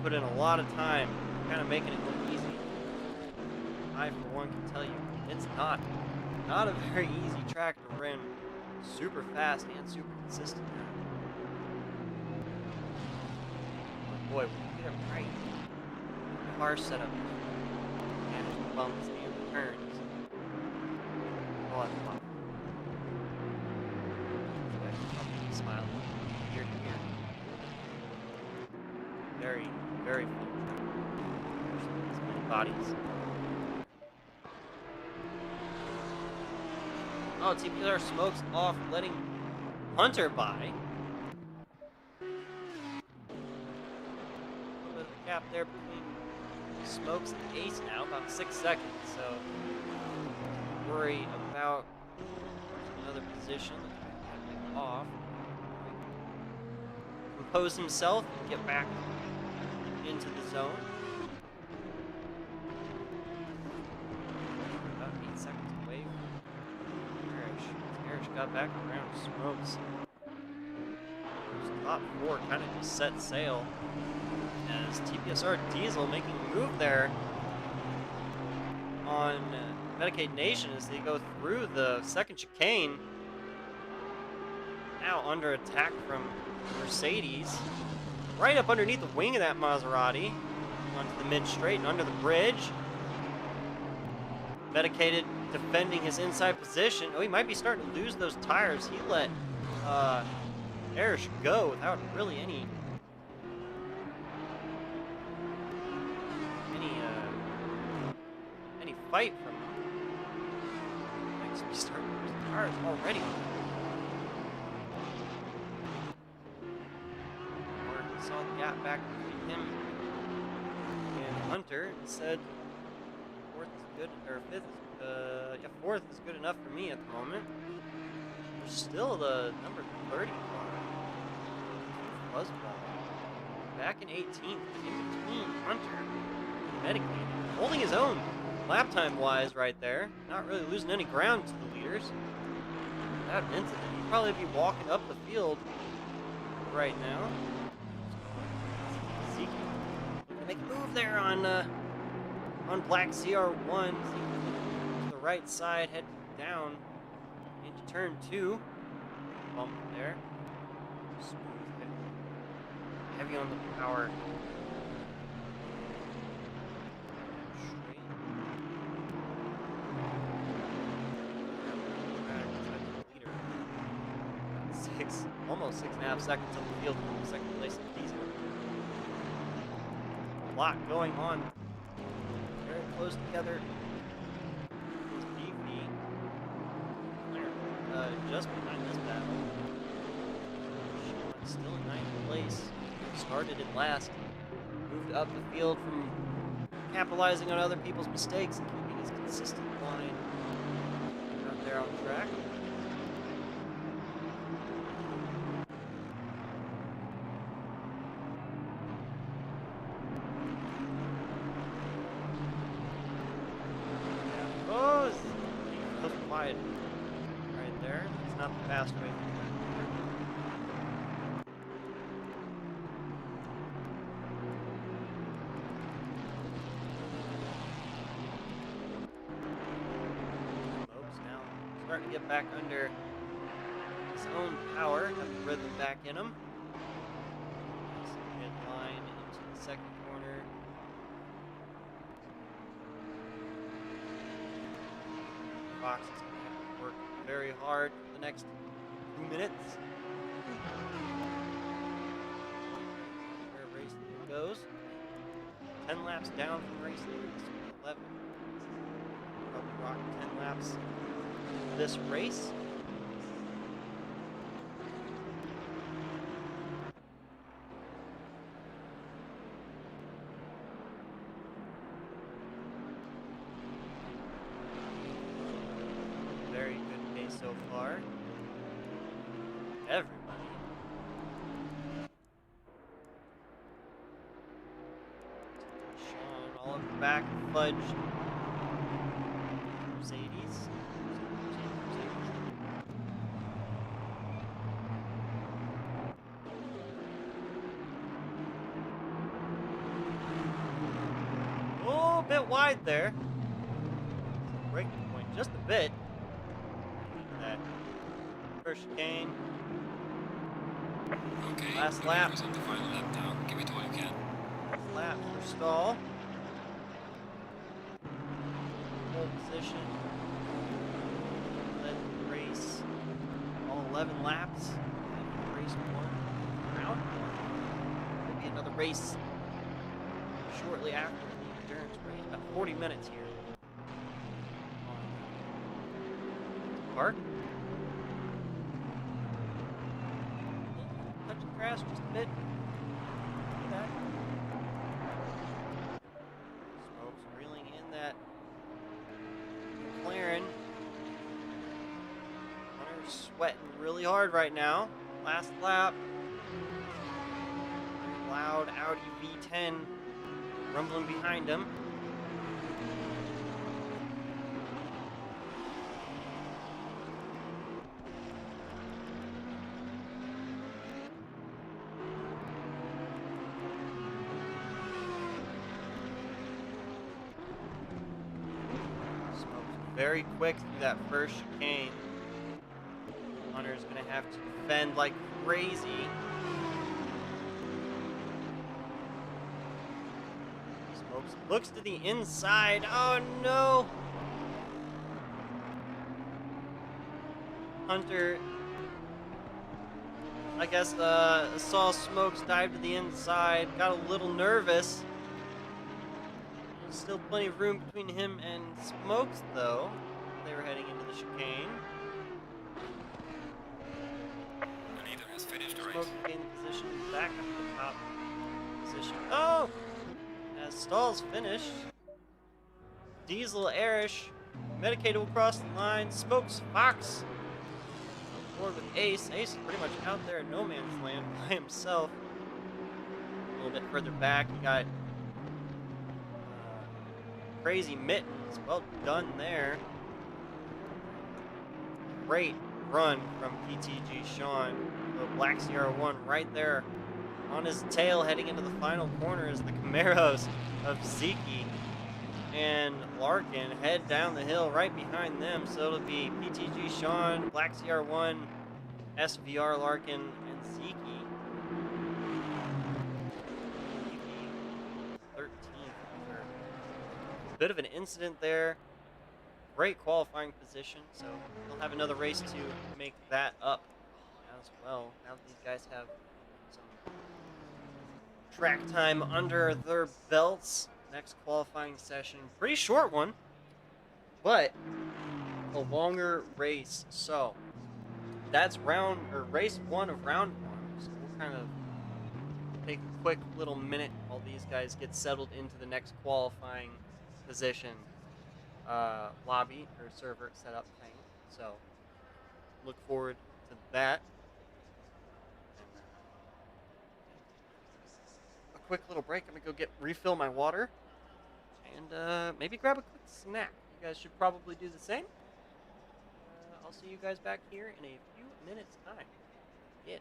put in a lot of time, kind of making it look easy. I, for one, can tell you, it's not a very easy track to run super fast and super consistent. Boy, when you get it right, car setup, manage the bumps and the turns. Oh, that's fun. Smile ear to ear. Very, very fun track. There's many bodies. Oh, TPSR smokes off, letting Hunter by. A little bit of a gap there between Smokes and Ace now, about 6 seconds, so worry about another position. Off. Compose himself and get back into the zone. About 8 seconds away from Erish got back around Smokes. Top 4 kind of just set sail as TPSR Diesel making a move there on Medicaid Nation as they go through the second chicane. Now under attack from Mercedes. Right up underneath the wing of that Maserati. Onto the mid-straight and under the bridge. Medicated defending his inside position. Oh, he might be starting to lose those tires. He let Erish go without really any fight from him. Might be starting to lose the tires already. Or saw the gap back between him and Hunter and said fourth is good, or fifth is, fourth is good enough for me at the moment. There's still the number 30 car. Buzzball. Back in 18th, in between Hunter and Medicated. Holding his own lap time wise right there. Not really losing any ground to the leaders. Without an incident. He'd probably be walking up the field right now. Seeking to make a move there on Black CR1. To the right side, head down into turn 2. Bump there. Smooth. Heavy on the power. Straight. Almost 6.5 seconds on the field for the second place in Diesel. A lot going on. Very close together. DV. Just behind this battle. Still in 9th place. Started in last. Moved up the field from capitalizing on other people's mistakes and keeping his consistent line out there on track. Wide right there. It's not the fast way. Smokes now starting to get back under his own power. Have the rhythm back in him. Mid line into the second corner. Fox is going to have to work very hard for the next 2 minutes. Where race goes. 10 laps down from race leaders. 11. Probably rock 10 laps this race. everybody. Sean all over the back, Fudge. Mercedes. Oh, a bit wide there. Breaking point just a bit. That first chicane. Okay, Last lap. on the final lap now. Give it all you can. Last lap for Stall. Pole position. Led the race. All 11 laps. Race 1. Round 1. There'll be another race shortly after the endurance race. About 40 minutes here. Park. Touch the grass just a bit. See that? Smoke's reeling in that McLaren. Hunter's sweating really hard right now. Last lap. Loud Audi V10 rumbling behind him. Very quick through that first chicane. Hunter's gonna have to defend like crazy. Smokes looks to the inside. Oh no! Hunter, I guess, saw Smokes dive to the inside, got a little nervous. Still plenty of room between him and Smokes, though. They were heading into the chicane. The leader has finished the race. Smokes gained the position back up to the top position. Oh! As Stall's finished. Diesel, Arish, Medicated will cross the line. Smokes, Fox. On board with Ace. Ace is pretty much out there in no man's land by himself. A little bit further back, you got Crazy Mittens, well done there. Great run from PTG Sean. The Black Sierra 1 right there on his tail heading into the final corner as the Camaros of Ziki and Larkin head down the hill right behind them. So it'll be PTG Sean, Black Sierra 1, SVR Larkin, and Ziki. Bit of an incident there. Great qualifying position, so they'll have another race to make that up as well. Now that these guys have some track time under their belts. Next qualifying session, pretty short one, but a longer race. So that's race 1 of round 1. So we'll kind of take a quick little minute while these guys get settled into the next qualifying position lobby or server setup thing. So look forward to that. And, a quick little break. I'm gonna go refill my water and maybe grab a quick snack. You guys should probably do the same. I'll see you guys back here in a few minutes time. Yes.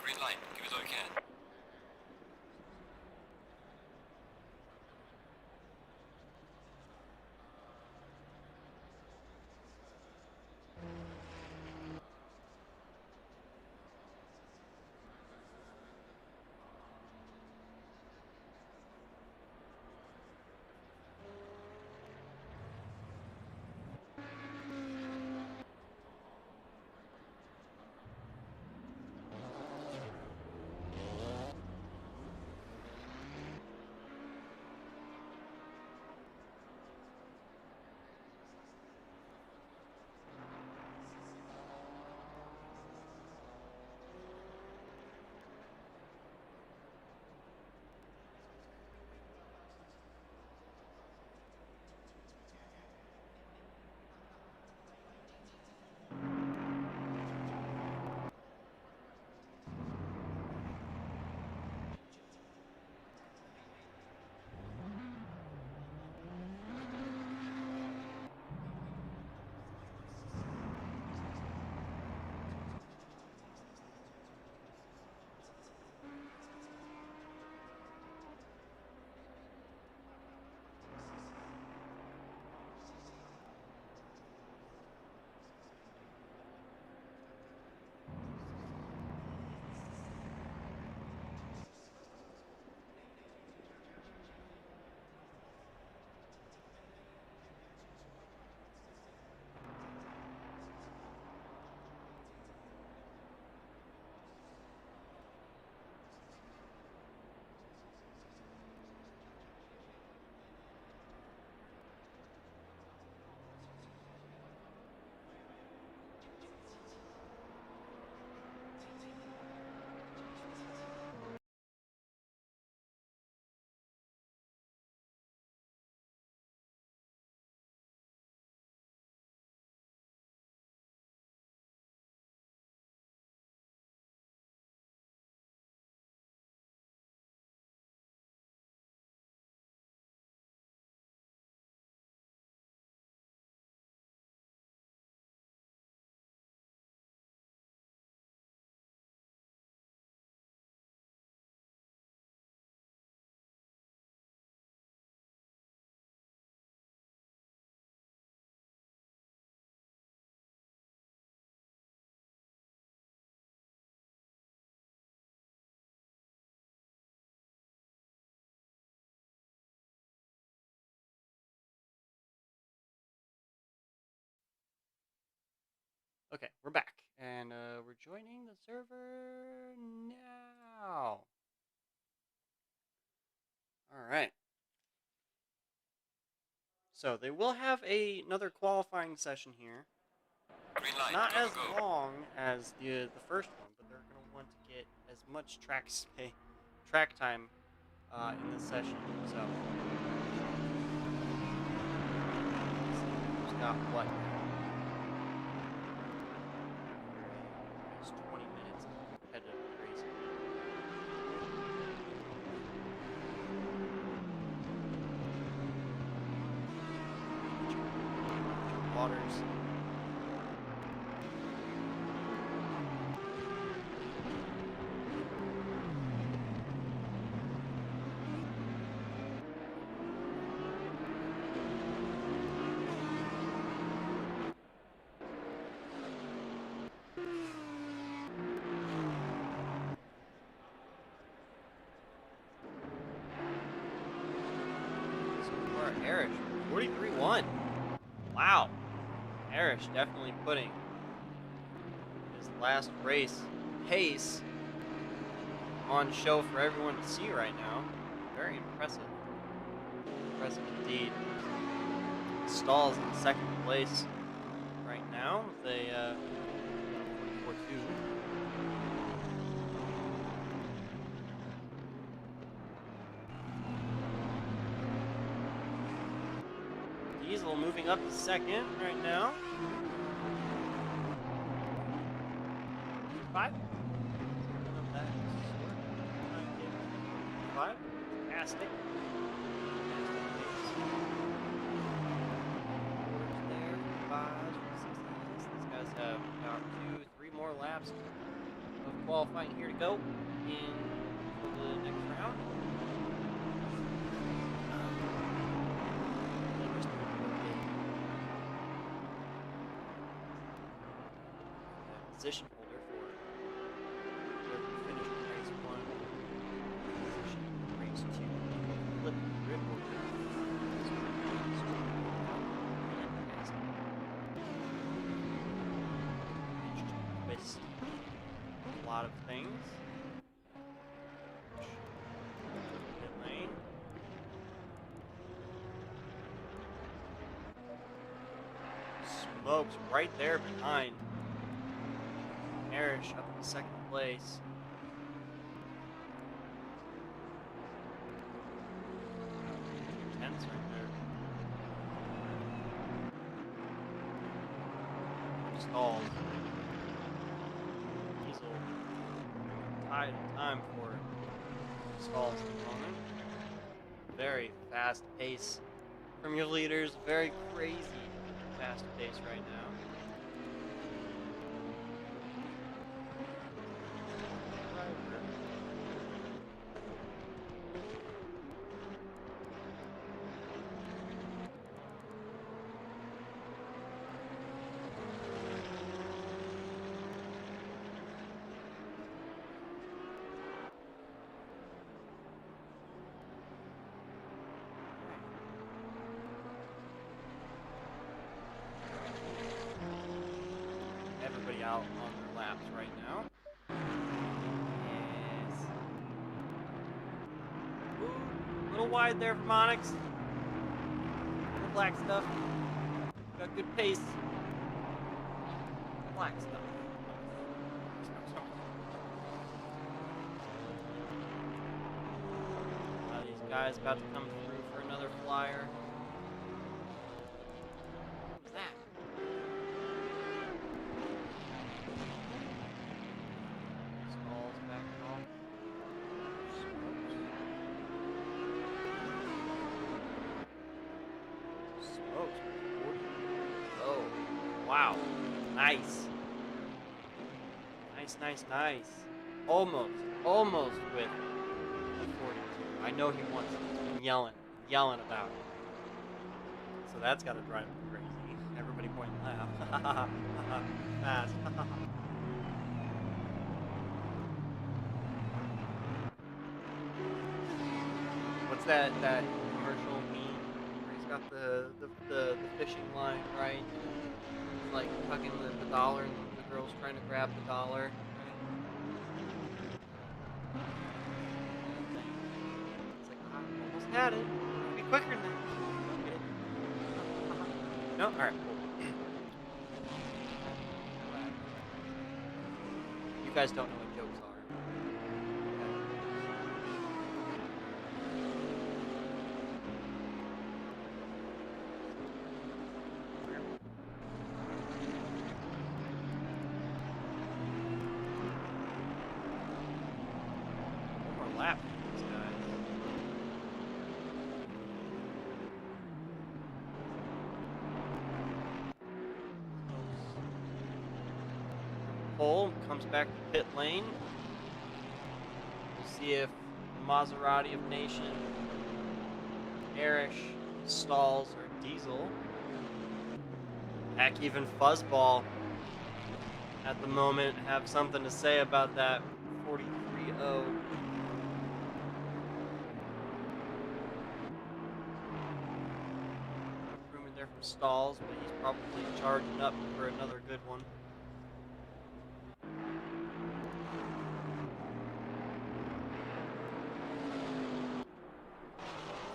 Green light, give it all you can. Okay, we're back, and we're joining the server now. All right. So they will have another qualifying session here. Green light, Not go, as go, go. long as the first one, but they're going to want to get as much track time in this session. So who's got what? It's 20 minutes of competitive racing. Waters. So far, Erish, 43-1. Wow. Erish definitely putting his last race pace on show for everyone to see right now. Very impressive. Impressive indeed. Stalls in second place right now. They 44-2. Diesel moving up to second right now. 5. Five. Fantastic. There, 5, 6. These guys have about 2-3 more laps of qualifying here to go in the next round. Position holder for whoever finished race 1, position race 2, flip grid order. With a lot of things. Pit lane. Smokes right there behind Erish up in second place. Tense right there. Stalls. Weasel tied in time for stalls at the moment. Very fast pace from your leaders. Very crazy fast pace right now. Everybody out on their laps right now. Yes. Ooh, a little wide there for Onyx. The black stuff. Got good pace. Black stuff. These guys about to come through for another flyer. What was that? Stalls back off. Smokes. 40. Oh, wow. Nice. Nice. Almost with the 42. I know he wants it. He's been yelling about it. So that's got to drive him crazy. Everybody point left. Fast. What's that commercial meme where he's got the fishing line right. He's like tucking the dollar, and the girl's trying to grab the dollar. It's like, almost had it. Be quicker than that. Get it. No? Alright, cool. You guys don't know what jokes are. One more lap for these guys. Pole comes back to pit lane. We'll see if Maserati of Nation, Arish, Stalls, or Diesel. Heck, even Fuzzball at the moment have something to say about that 43-0. Improvement there from Stalls, but he's probably charging up for another good one.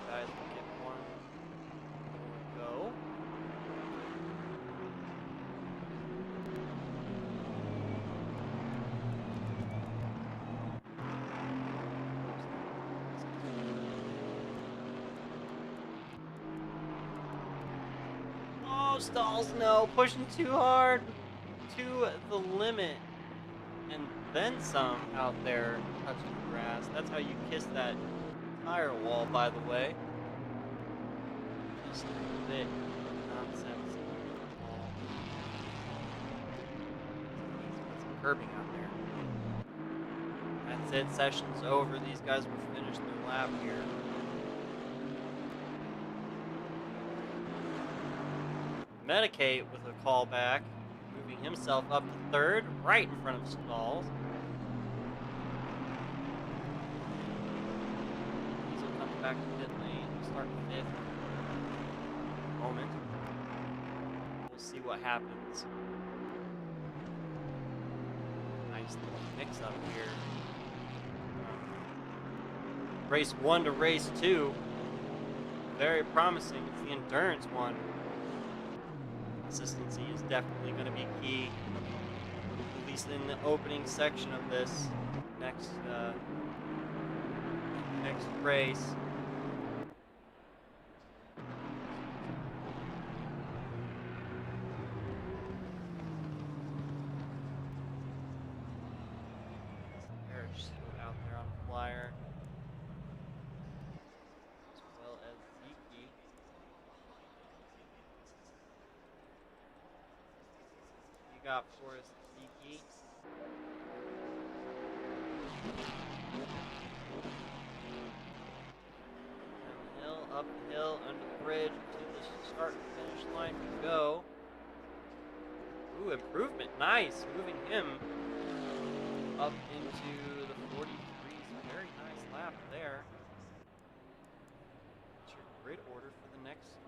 Guys will get one more go. Oh, Stalls, no, pushing too hard to the limit. And then some out there touching the grass. That's how you kiss that tire wall, by the way. Just a bit nonsense. Some curbing out there. That's it. Session's over. These guys will finish their lap here. Medicate with a callback, moving himself up to third, right in front of Stalls. Diesel comes back to pit lane, start fifth. Moment. We'll see what happens. Nice little mix up here. Race 1 to race 2. Very promising. It's the endurance one. Consistency is definitely going to be key, at least in the opening section of this next race. There's still out there on the flyer, as well as Zeke. You got for us, Zeke. Down the hill, up the hill, under the bridge, to the start and finish line we go. Ooh, improvement, nice, moving him up into the 43s. Very nice lap there. That's your grid order for the next round.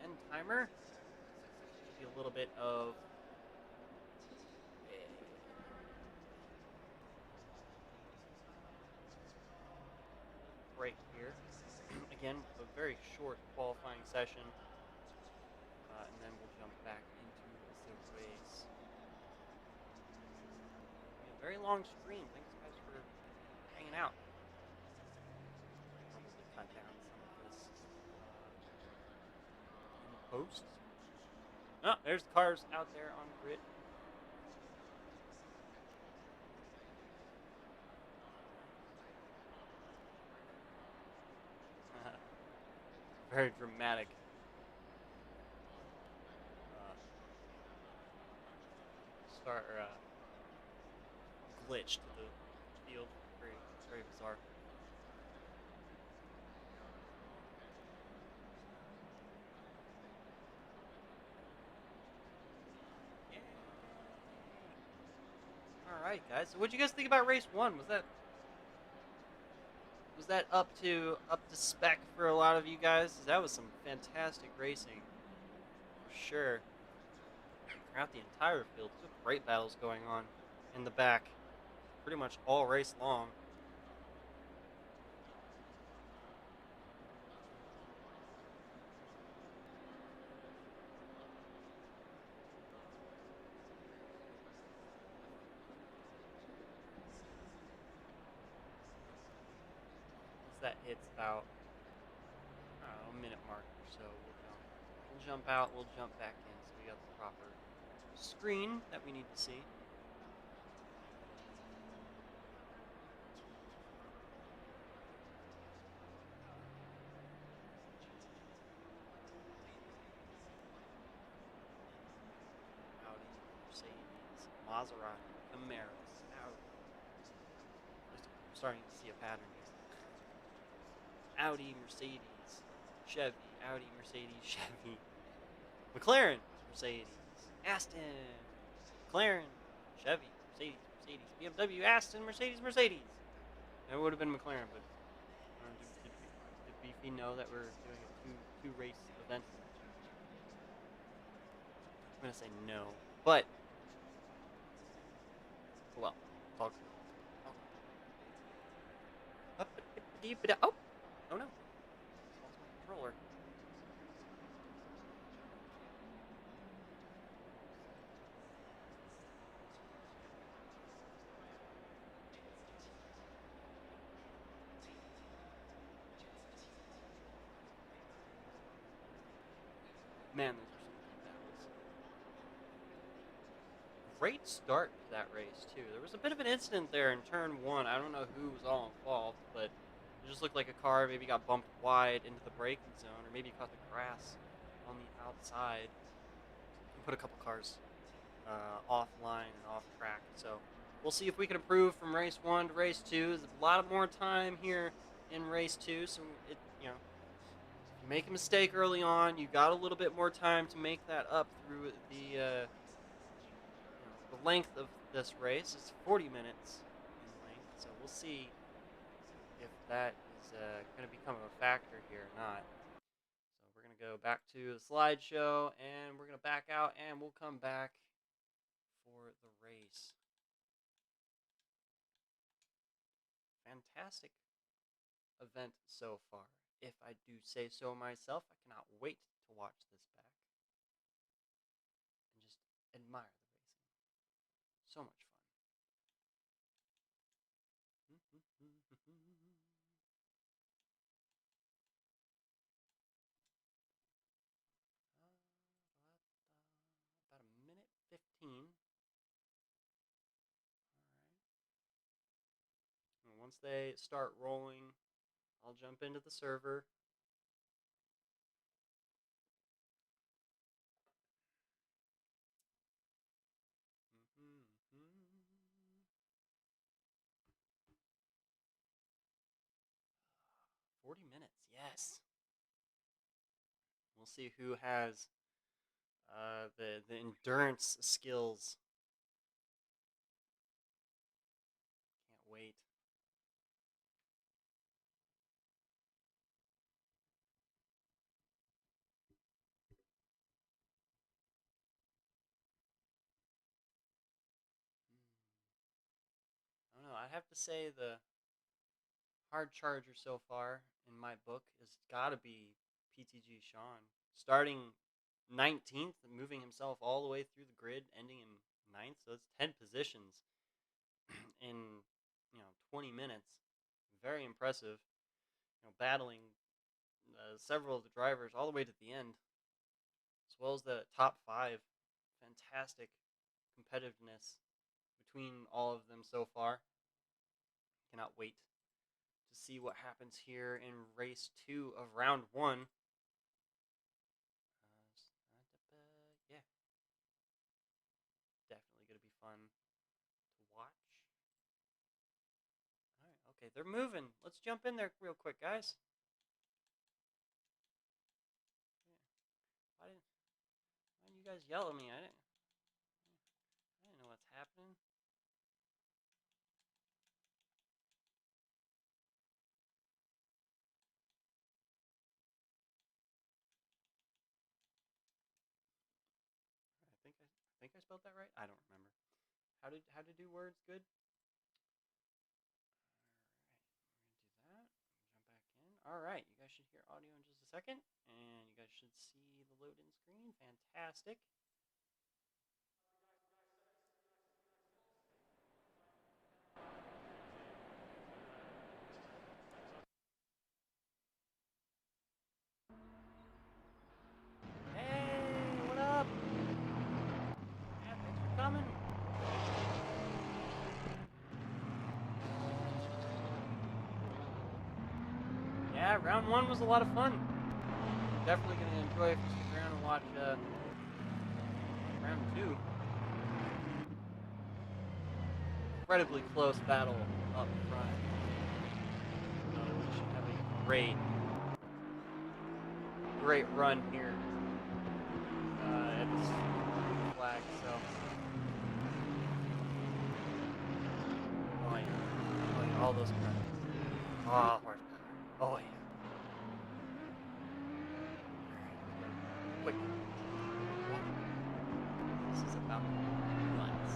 End timer. Be a little bit of break here. Again, a very short qualifying session, and then we'll jump back into the race. A very long stream. Thanks, guys, for hanging out. Probably cut down some of this in the post. Oh, there's the cars out there on grid. Very dramatic. start or glitch to the field. Very bizarre. Yay. All right, guys. So, what did you guys think about race 1? Was that up to spec for a lot of you guys? That was some fantastic racing, for sure. Throughout the entire field, some great battles going on in the back, pretty much all race long. Once that hits about, I don't know, a minute mark or so, we'll jump out, we'll jump back in, so we got the proper screen that we need to see. Audi, Mercedes, Maserati, Camaros, Audi. I'm starting to see a pattern here. Audi, Mercedes, Chevy, Audi, Mercedes, Chevy, McLaren, Mercedes, Aston, McLaren, Chevy, Mercedes, BMW, Aston, Mercedes. That would have been McLaren, but did Beefy know that we're doing a two race event? I'm gonna say no, but well, talk. Oh no, lost my controller. Man, those are some good battles. Great start to that race too. There was a bit of an incident there in turn 1. I don't know who was all involved, but it just looked like a car maybe got bumped wide into the braking zone, or maybe caught the grass on the outside and put a couple cars offline and off track. So we'll see if we can improve from race 1 to race 2. There's a lot more time here in race 2, so if you make a mistake early on, you got a little bit more time to make that up through the length of this race. It's 40 minutes in length, so we'll see if that is going to become a factor here or not. So we're going to go back to the slideshow, and we're going to back out, and we'll come back for the race. Fantastic event so far, if I do say so myself. I cannot wait to watch this back and just admire the racing. So much fun. 15. All right. And once they start rolling, I'll jump into the server. Mm-hmm. 40 minutes, yes. We'll see who has the endurance skills. Can't wait. I don't know. I have to say the hard charger so far in my book has got to be PTG Sean. Starting 19th and moving himself all the way through the grid, ending in 9th. So it's 10 positions in 20 minutes. Very impressive. Battling several of the drivers all the way to the end, as well as the top 5. Fantastic competitiveness between all of them so far. Cannot wait to see what happens here in race 2 of round 1. Yeah, definitely going to be Okay, they're moving. Let's jump in there real quick, guys. Why didn't you guys yell at me? I didn't know what's happening. I think I spelled that right. I don't remember. How to do words good? All right, we're gonna do that. Jump back in. All right, you guys should hear audio in just a second, and you guys should see the load-in screen. Fantastic. Hey, what up? Yeah, thanks for coming. Yeah, round one was a lot of fun. Definitely gonna enjoy if you stick around and watch round two. Incredibly close battle up front. We should have a great run here at this flag. So, oh yeah, all those cars. Oh, horsepower. Oh yeah. Quick. This is about nuts.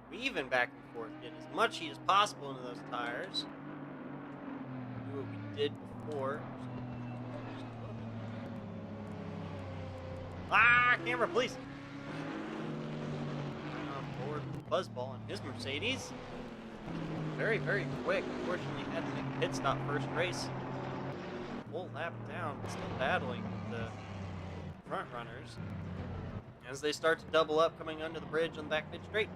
Weaving back and forth, getting as much heat as possible into those tires. Do what we did before. Ah, camera, please. On board Buzzball and his Mercedes. Very, very quick. Unfortunately, had to make a pit stop first race. Full lap down, but still battling the front runners as they start to double up, coming under the bridge on the back mid straight.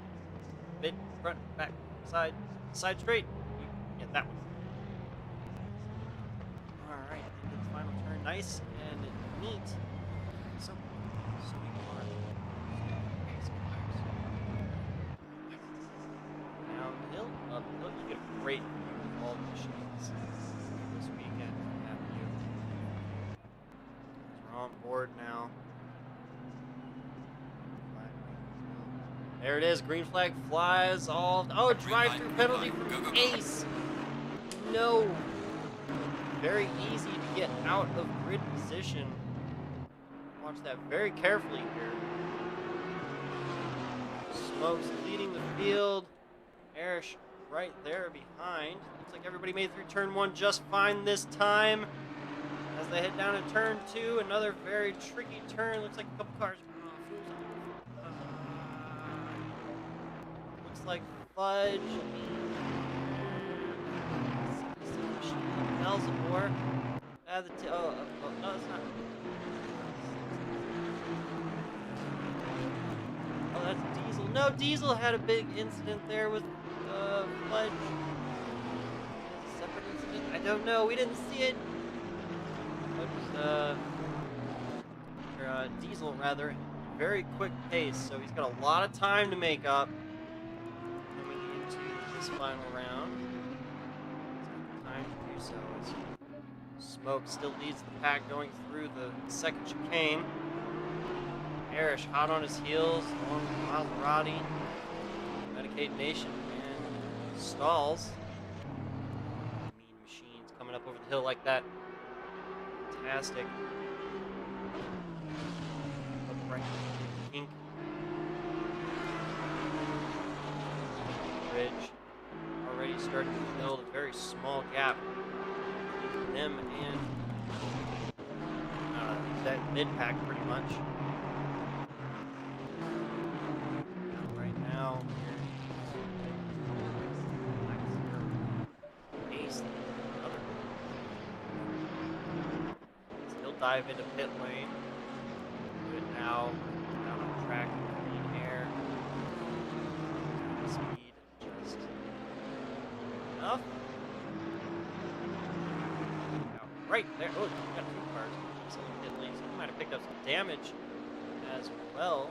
Mid, front, back, side straight. Yeah, that one. All right, into the final turn, nice and neat. So we are. Downhill, uphill. You get a great view of all the machines this weekend. That view. We're on board now. There it is. Green flag flies all. Oh, drive-through penalty from Ace. No. Very easy to get out of grid position. Watch that very carefully here. Smokes leading the field. Erish right there behind. Looks like everybody made through turn one just fine this time. As they head down to turn two, another very tricky turn. Looks like a couple cars. Like Fudge, Elzabor. No, it's not. Oh, that's Diesel. No, Diesel had a big incident there with Fudge. A separate incident? I don't know. We didn't see it. Fudge was, Diesel rather, very quick pace, so he's got a lot of time to make up. This final round. Time to do so as Smoke still leads the pack going through the second chicane. Erish hot on his heels along with Maserati. Medicaid Nation and stalls. Mean machines coming up over the hill like that. Fantastic. Upright kink. Bridge. Already starting to build a very small gap between them and that mid-pack pretty much. Right now, Ace, another. He'll dive into pit lane. Good now, down on track, clean air. Speed. Enough. right there. Oh, we got 2 cars in the pit lane, so he might have picked up some damage as well.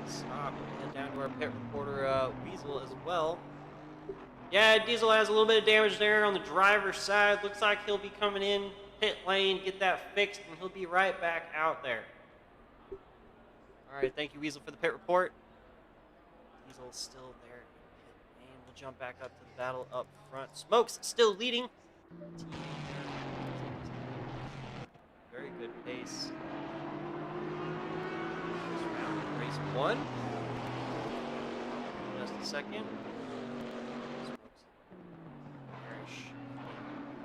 Stop and head down to our pit reporter, Weasel, as well. Yeah, Diesel has a little bit of damage there on the driver's side. Looks like he'll be coming in pit lane, get that fixed, and he'll be right back out there. All right, thank you, Weasel, for the pit report. Diesel's still there in pit lane. We'll jump back up to the battle up front. Smoke's still leading. Very good pace. First round, race 1. Just a second.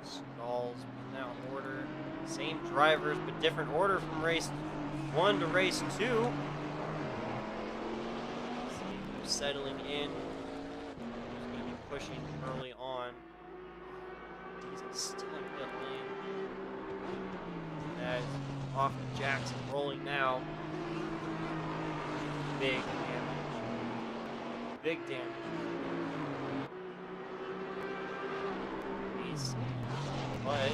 Stalls in that order. Same drivers, but different order from race 1 to race 2. See who's settling in. Who's going to be pushing early on. Diesel's still in pit lane. That is off to Jackson, rolling now. Big damage. Big damage. He's Fudge,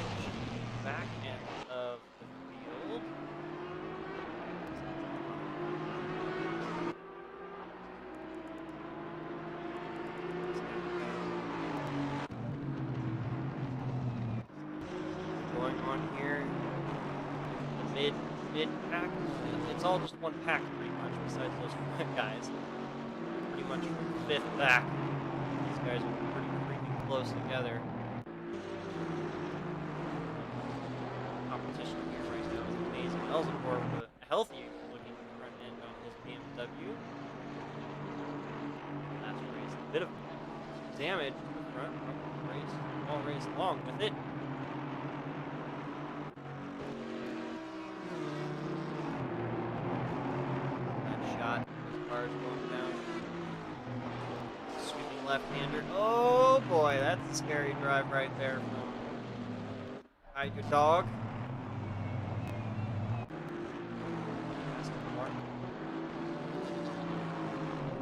back end of the field. Going on here, the mid pack. It's all just one pack pretty much, besides those guys. Pretty much from 5th back. These guys are pretty freaking close together. Competition here right now is amazing. Elzenborg with a healthy looking front end on his BMW. Last race, a bit of damage to the front. Race, all race long with it. That shot, those cars going down. Sweeping left-hander. Oh boy, that's a scary drive right there from Hide Your Dog.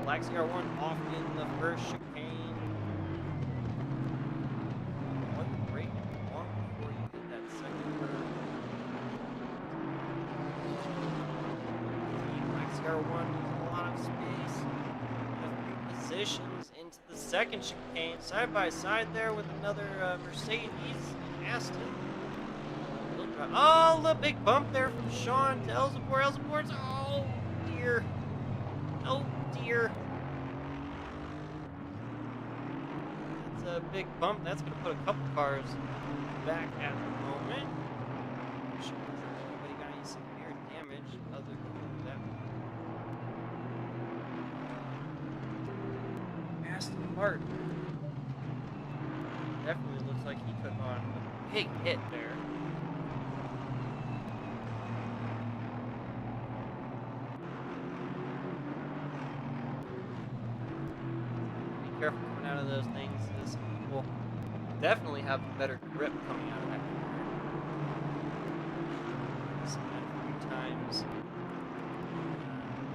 Black CR1 off in the first chicane. One break long before you hit that second curve. Black CR1 with a lot of space. A few positions into the second chicane. Side by side there with another Mercedes and Aston. Oh, the big bump there from Sean to Elzenborg. Elzenborg's, oh dear. Oh dear. That's a big bump. That's going to put a couple cars back at the moment. I'm sure anybody got any severe damage other than that. Aston Martin. Definitely looks like he took on a big hit there. Careful coming out of those things. This will definitely have better grip coming out of that corner. Seen that a few times in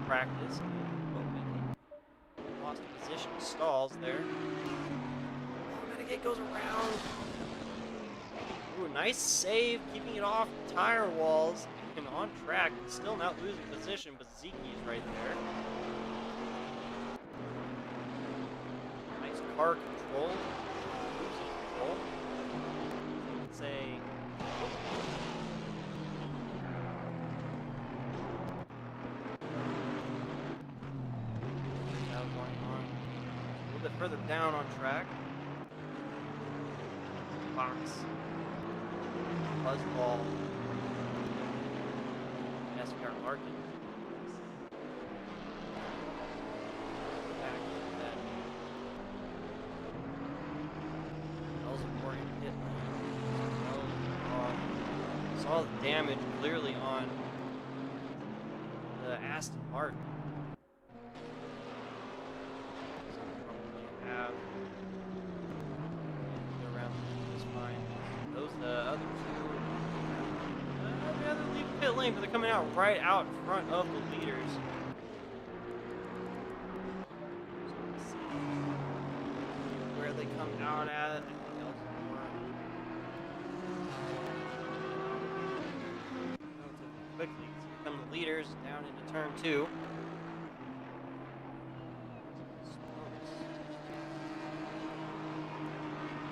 practice, but we lost a position. Stalls there. Oh, Renegade goes around. Ooh, nice save, keeping it off the tire walls and on track. Still not losing position, but Ziki is right there. Car control, cruising control. Let's say that was going on a little bit further down on track. Box, Buzzball, SPR Larkin. Saw the damage clearly on the Aston Martin. So probably have around this fine. Those other two, I'd rather leave pit lane, but they're coming out right out in front of the leaders. So let's see where they come out at. tires down into turn 2.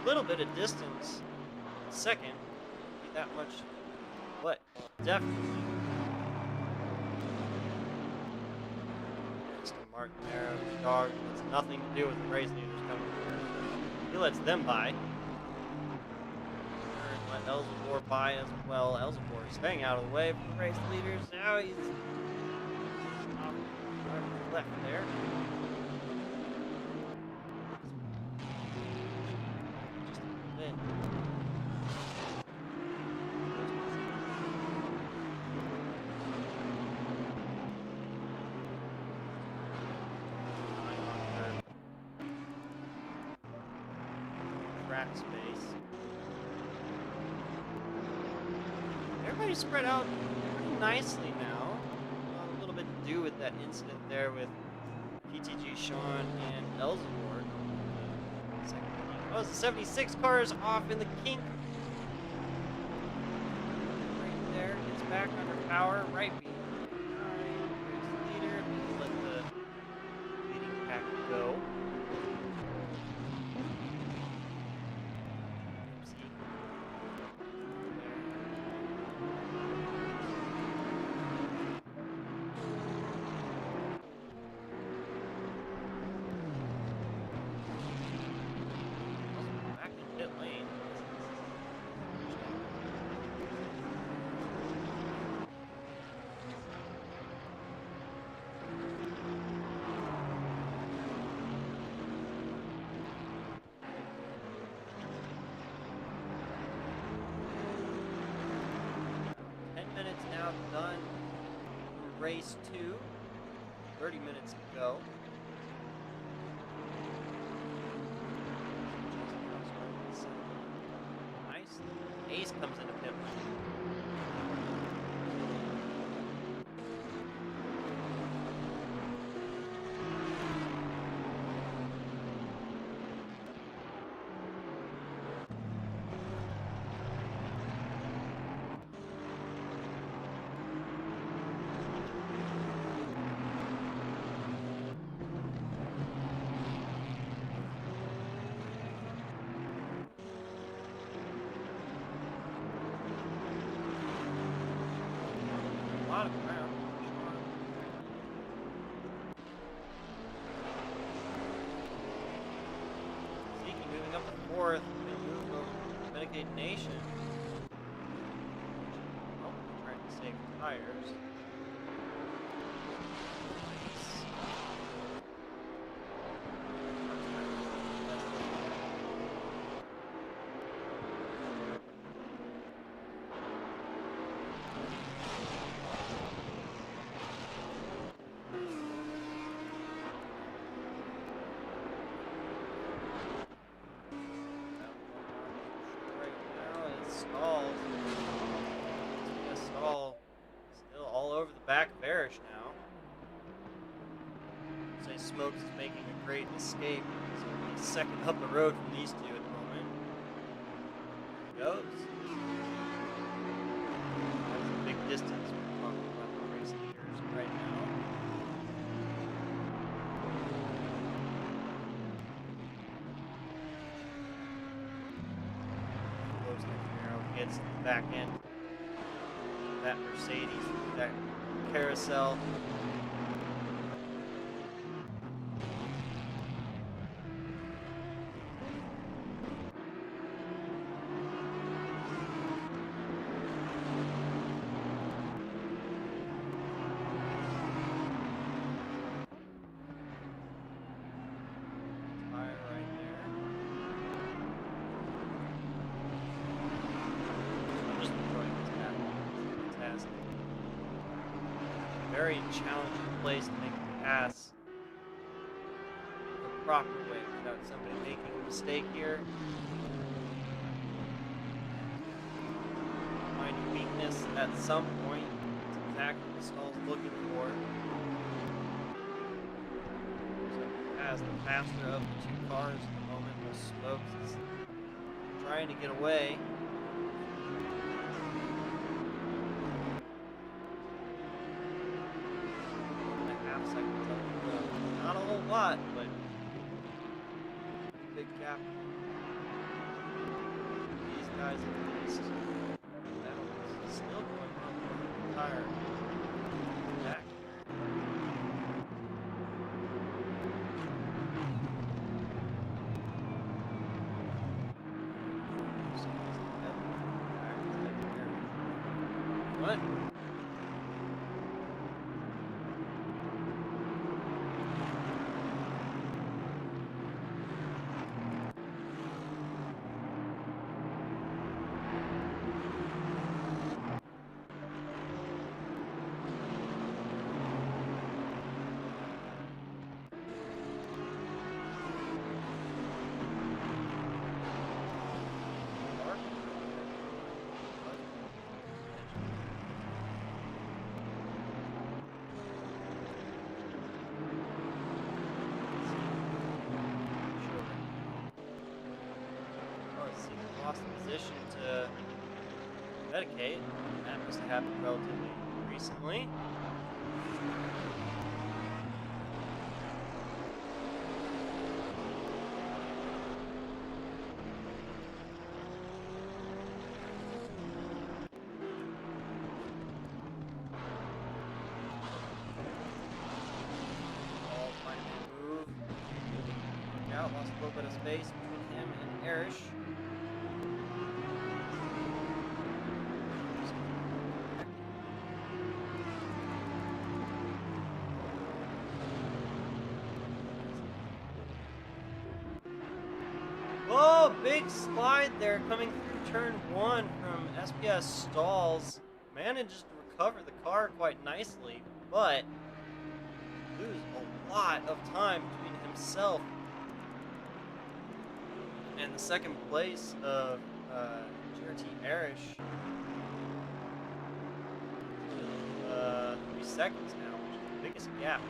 A little bit of distance. Second, be that much, but definitely. Mr. Mark Narrows, dog, has nothing to do with the race leaders coming through. He lets them by. Let Elzevor by as well. Elzevor is staying out of the way for the race leaders. Now he's off to the left there. Just a little bit. Track space. Everybody's spread out pretty nicely now. A little bit to do with that incident there with PTG Sean and Elzevor. Oh, the 76 car is off in the kink. Right there, gets back under power, right behind race leader. Let the leading pack go. Now done in race 2. 30 minutes to go. Nice. Ace comes into pit lane. Lot of ground. Zeke moving up to 4th and move over Medicaid Nation. Oh, trying to save tires. Still all over the back of Erish now. Say Smokes is making a great escape. He's going to be second up the road from these two at the moment. There he goes. That's a big distance we're talking about the race leaders right now. Gets the back end. That Mercedes, that carousel. Very challenging place to make a pass the proper way without somebody making a mistake here. Find a weakness at some point. It's exactly what Stall's looking for. So as the faster of the two cars at the moment, Smokes is trying to get away. a lot, but big gap. These guys at least. That is still going on for the tire. Back. What? Lost the position to medicate. That must have happened relatively recently. Ball finally moved. Out, lost a little bit of space between him and Erish. Oh, big slide there coming through turn 1 from SPS Stalls. Manages to recover the car quite nicely, but lose a lot of time between himself and the second place of GRT Erish. 3 seconds now, which is the biggest gap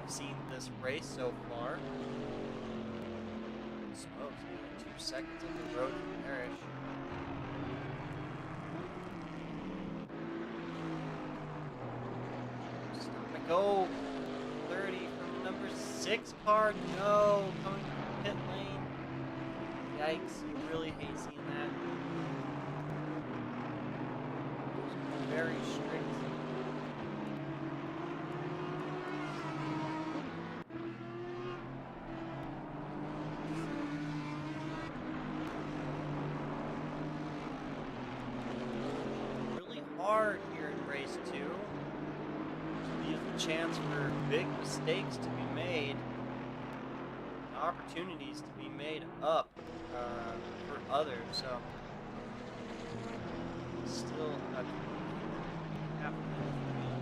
we've seen this race so far. Smokes, 2 seconds on the road from Erish. Stop and go. 30 from the number 6 car. No, coming from the pit lane. Yikes, you really hate seeing that. Very strict. Hard here in race 2. Leaves a chance for big mistakes to be made, opportunities to be made up for others. So still a lot happening between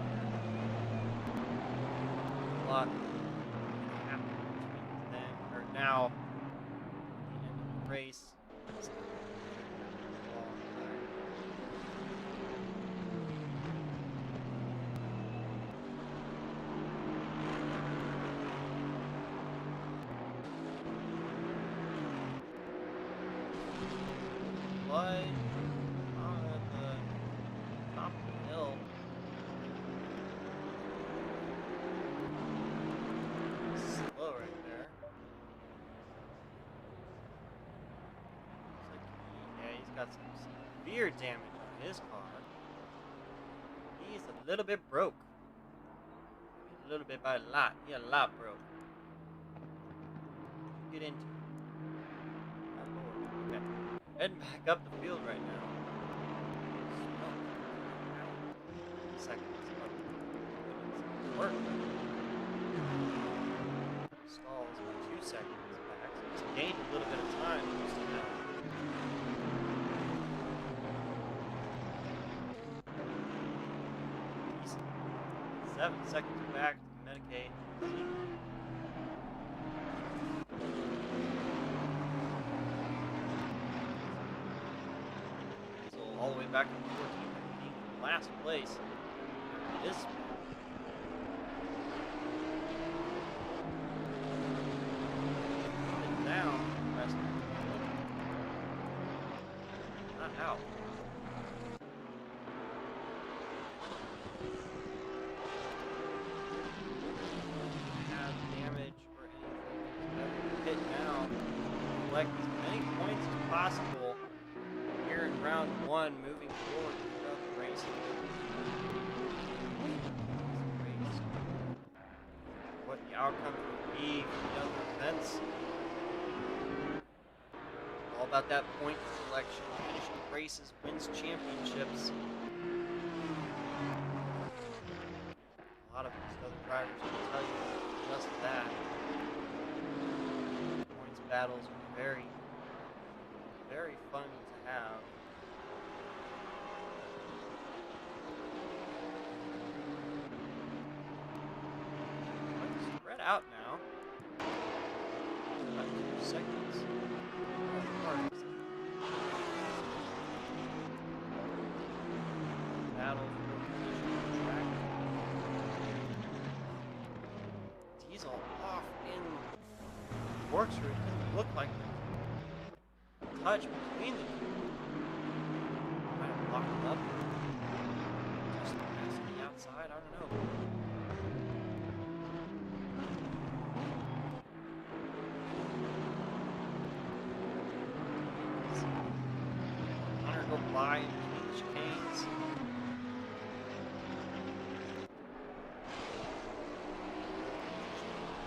then or now. The end of the race. But on the top of the hill, slow right there. Looks like he's got some severe damage on his car. He's a little bit broke. A little bit by a lot. He's a lot broke. Get into it. Okay. Heading back up the field right now. Seconds. Work. Stalls by 2 seconds back. So he's gained a little bit of time. He's 7 seconds back to medicate. All the way back to 14, last place. This down, rest not out. Have damage collect as many points as possible here in round one, moving forward throughout the race. What the outcome will be for the other events. All about that point selection. Finishing races wins championships. A lot of these other drivers will tell you just that. Points battles are very, very fun to have. It's spread out now. About 2 seconds. Battle for position on the track. Diesel off in corkscrew. It didn't look like a touch between the two. Might have locked it up. Just passing the outside. I don't know. Hunter go by in between the chicanes.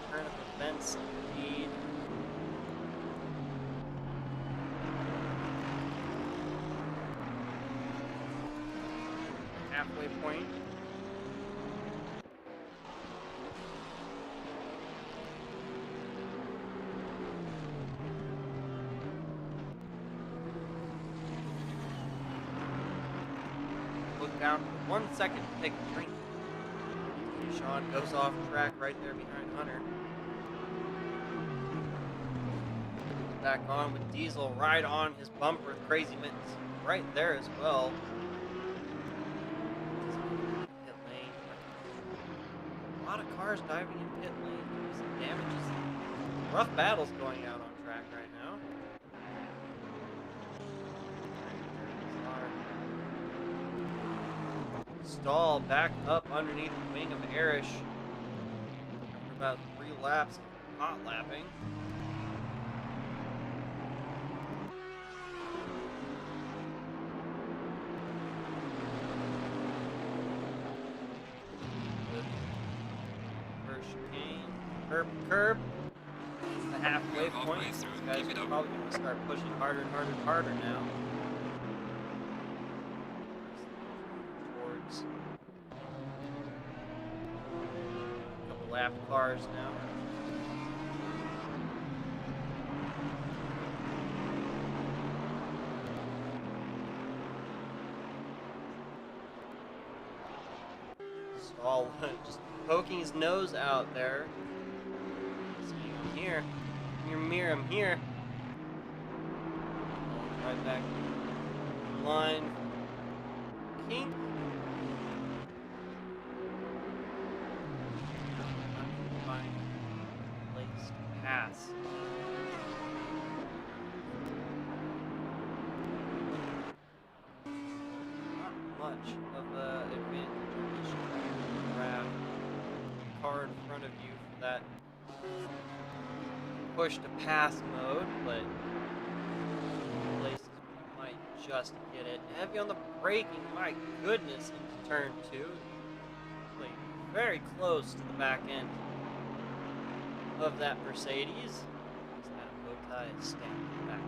Turn of events indeed. Halfway point. Look down for 1 second to take a drink. Sean goes off track right there behind Hunter. Back on with Diesel right on his bumper. Crazy Mittens right there as well. Pit lane. A lot of cars diving in pit lane. Some damages. Rough battles going out on track right now. Stall back up underneath the wing of Arish. After about 3 laps of hot lapping. First chicane, curb. The halfway point. These guys are probably going to start pushing harder and harder and harder now. Towards a couple lap cars now. Stall just poking his nose out there. See, I'm here. In your mirror, I'm here. Right back in line. Kink. Find a place to pass. Not much of an advantage on this grab. Car in front of you for that push to pass mode, but places you might just get it. Heavy on the braking, my goodness, into turn 2. Like very close to the back end of that Mercedes. That bow tie is standing back.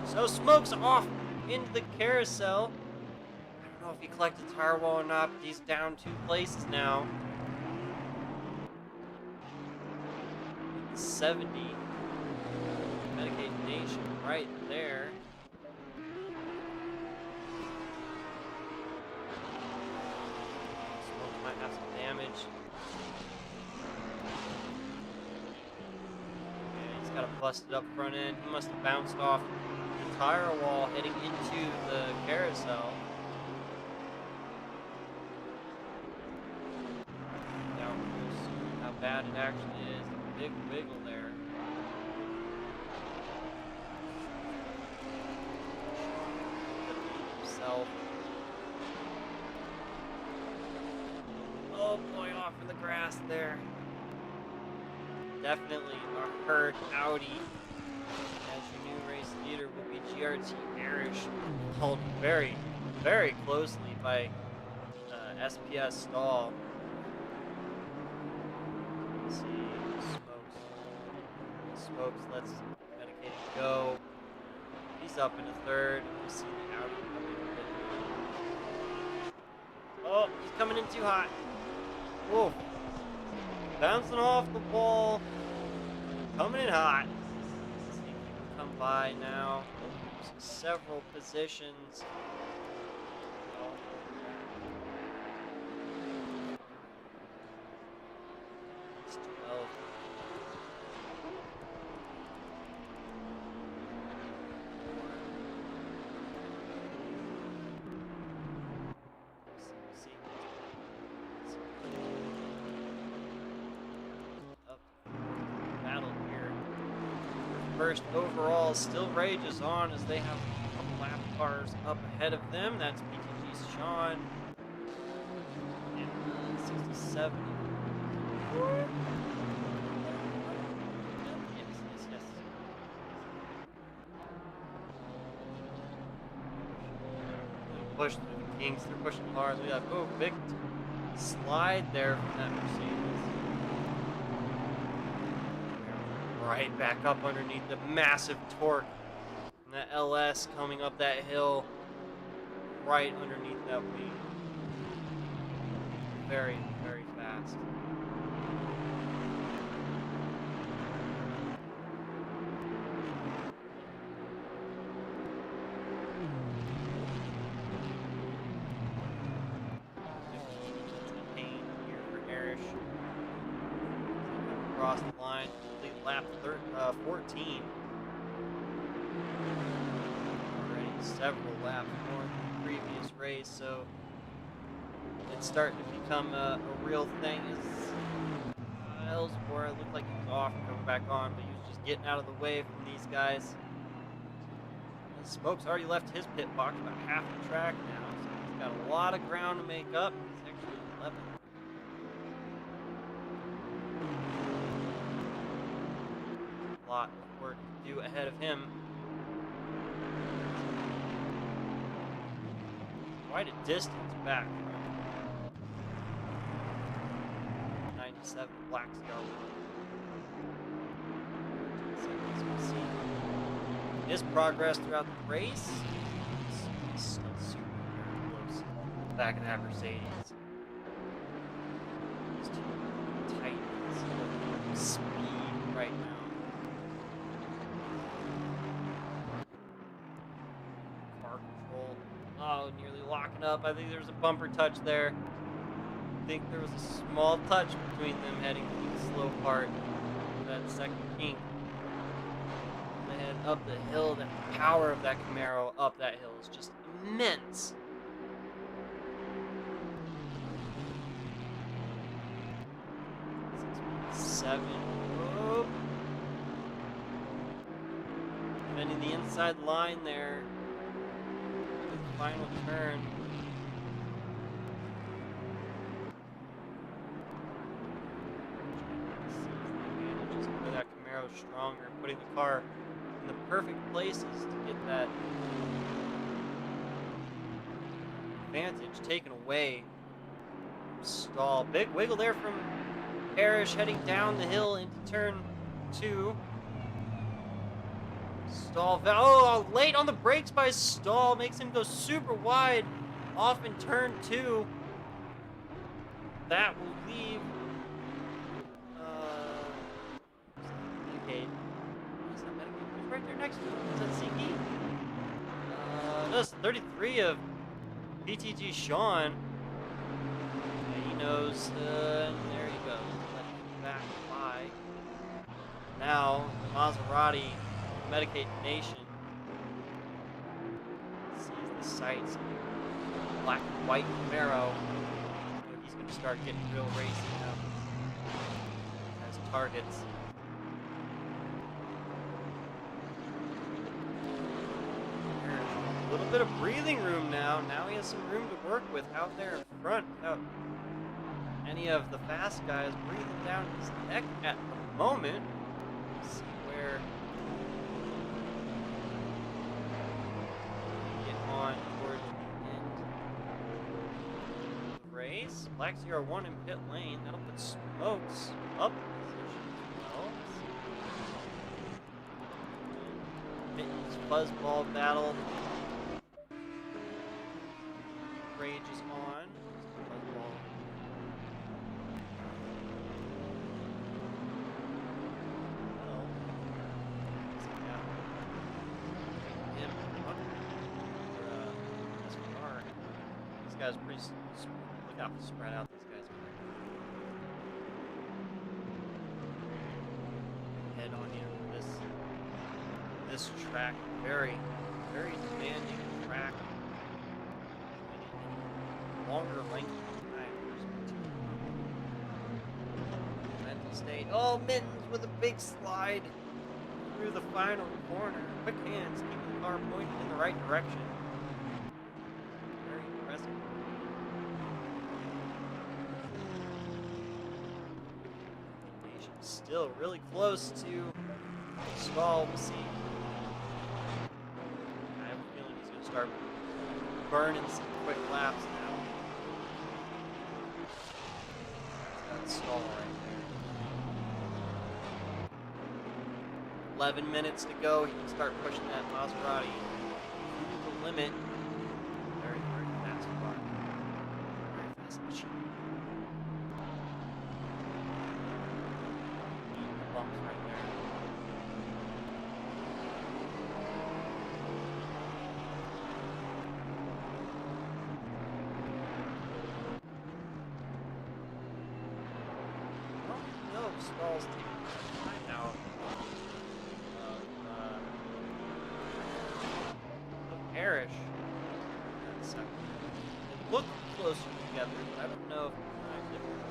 So smokes off into the carousel. I don't know if he collected tire wall or not, but he's down 2 places now. 70. Medicaid Nation right there. Smoke might have some damage. Yeah, he's got a busted up front end. He must have bounced off the tire wall heading into the carousel. Down close. How bad it actually is. Big wiggle there. Himself. off in the grass there. Definitely a herd Audi. As your new race leader will be GRT Arish, held very, very closely by SPS Stall. Let's see, Smokes lets Medicated go. He's up in a third. We see the Audi coming in. Oh, he's coming in too hot. Whoa. Bouncing off the wall. Coming in hot. Let's see if he can come by now. Losing several positions. It's 12. First overall still rages on as they have a couple lap cars up ahead of them. That's PTG's Sean. And 67. Yes. Push through the kinks. They're pushing hard. We have big slide there from that Mercedes. Right back up underneath the massive torque. And that LS coming up that hill right underneath that wing. Very, very fast. Pain here for Arish. Across the line. Lap 14. Already several laps more than the previous race, so it's starting to become a real thing. Ellsworth looked like he was off and coming back on, but he was just getting out of the way from these guys. And Smokes already left his pit box about half the track now, so he's got a lot of ground to make up. He's actually 11. Lot of work to do ahead of him. Quite a distance back from 97 Black Star. His progress throughout the race is still super close. Back of that Mercedes. It's too tight. It's speed right now. Oh, nearly locking up. I think there was a bumper touch there. I think there was a small touch between them heading through the slow part of that second kink. They head up the hill. The power of that Camaro up that hill is just immense. Seven. Oh. Defending the inside line there. Final turn. Just put that Camaro stronger, putting the car in the perfect places to get that advantage taken away from Stall. Big wiggle there from Parrish heading down the hill into turn 2. Stall, oh, late on the brakes by Stall, makes him go super wide off in turn 2. That will leave Medicaid. Is that Medicaid? Who's right there next to him? Is that Siki? That's 33 of PTG Sean. Yeah, he knows, and there he goes. Let him back by. Now, the Maserati Medicaid Nation sees the sights of black and white Camaro. He's going to start getting real racing now as targets. A little bit of breathing room now. Now he has some room to work with out there in front without any of the fast guys breathing down his neck at the moment. Let's see where we get on towards the end of the race. Black 01 in pit lane. That'll put Smokes up in position as well. Mittens fuzzball battle rages on. Fuzzball. Well, yeah. Him, SVR. These guys are pretty. Look how spread out these guys are. Head on you. This track, very demanding track. Longer length of time. Mental state. Oh, Mittens with a big slide through the final corner. Quick hands, keeping the car pointed in the right direction. Very impressive. Still really close to stall. We'll see. I have a feeling he's going to start burning some quick laps now. That's stall right there. 11 minutes to go. He can start pushing that Maserati to the limit. Very fast car. Very fast machine. Bumps right there. No, Stall's taking time out of Parrish. It looked closer together, but I don't know if it's different.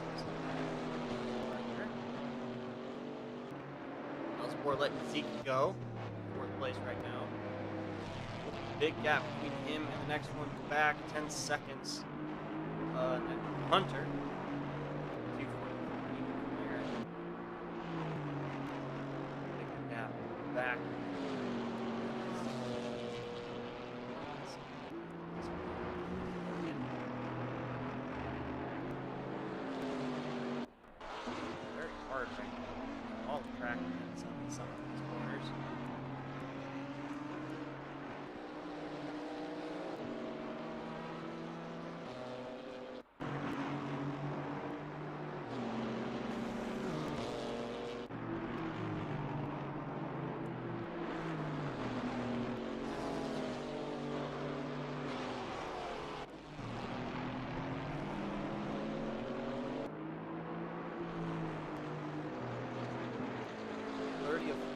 We're letting Zeke go. 4th place right now. Big gap between him and the next one back. 10 seconds. And Hunter. 2:43 there. Big gap back. Very hard right now. All the track. Some of these corners.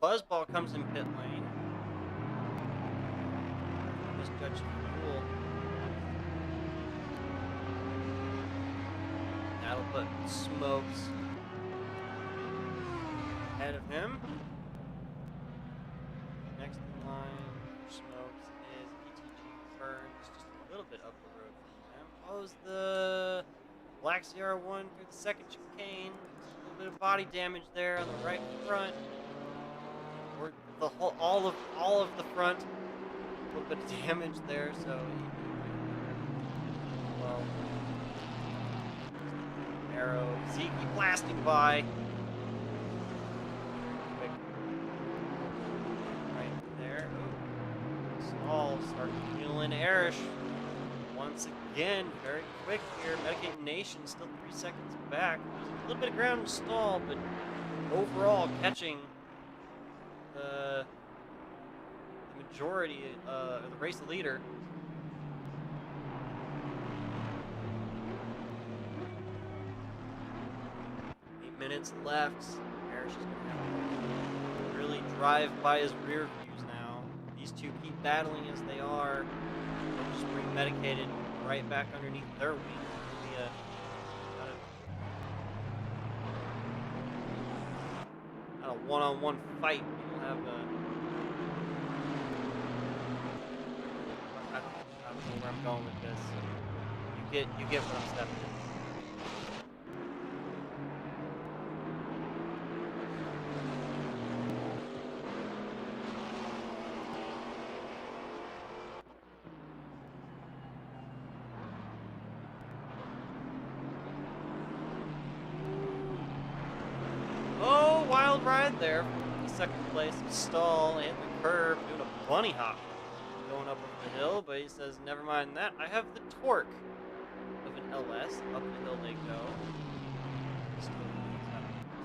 Buzzball comes in pit lane. Misjudged fuel. That'll put Smokes ahead of him. Next in line for Smokes is ETG Ferns, just a little bit up the road from him. Follows the Black CR1 through the second chicane. Just a little bit of body damage there on the right front. Or the whole, all of the front, a little bit of damage there. So, well, arrow, Zeke blasting by. Quick, right there. Stall starting to peel in Arish once again. Very quick here. Medicated Nation still 3 seconds back. There's a little bit of ground to stall, but overall catching the majority of the race leader. Minutes left. Parrish is going to have to really drive by his rear views now. These two keep battling as they are. They'll just bring Medicated right back underneath their wing. It'll be not a one-on-one fight. You'll have I don't know where I'm going with this. You get what I'm stepping in. ride there from the second place stall and the curve, doing a bunny hop going up over the hill, but he says, never mind that. I have the torque of an LS. Up the hill they go. Still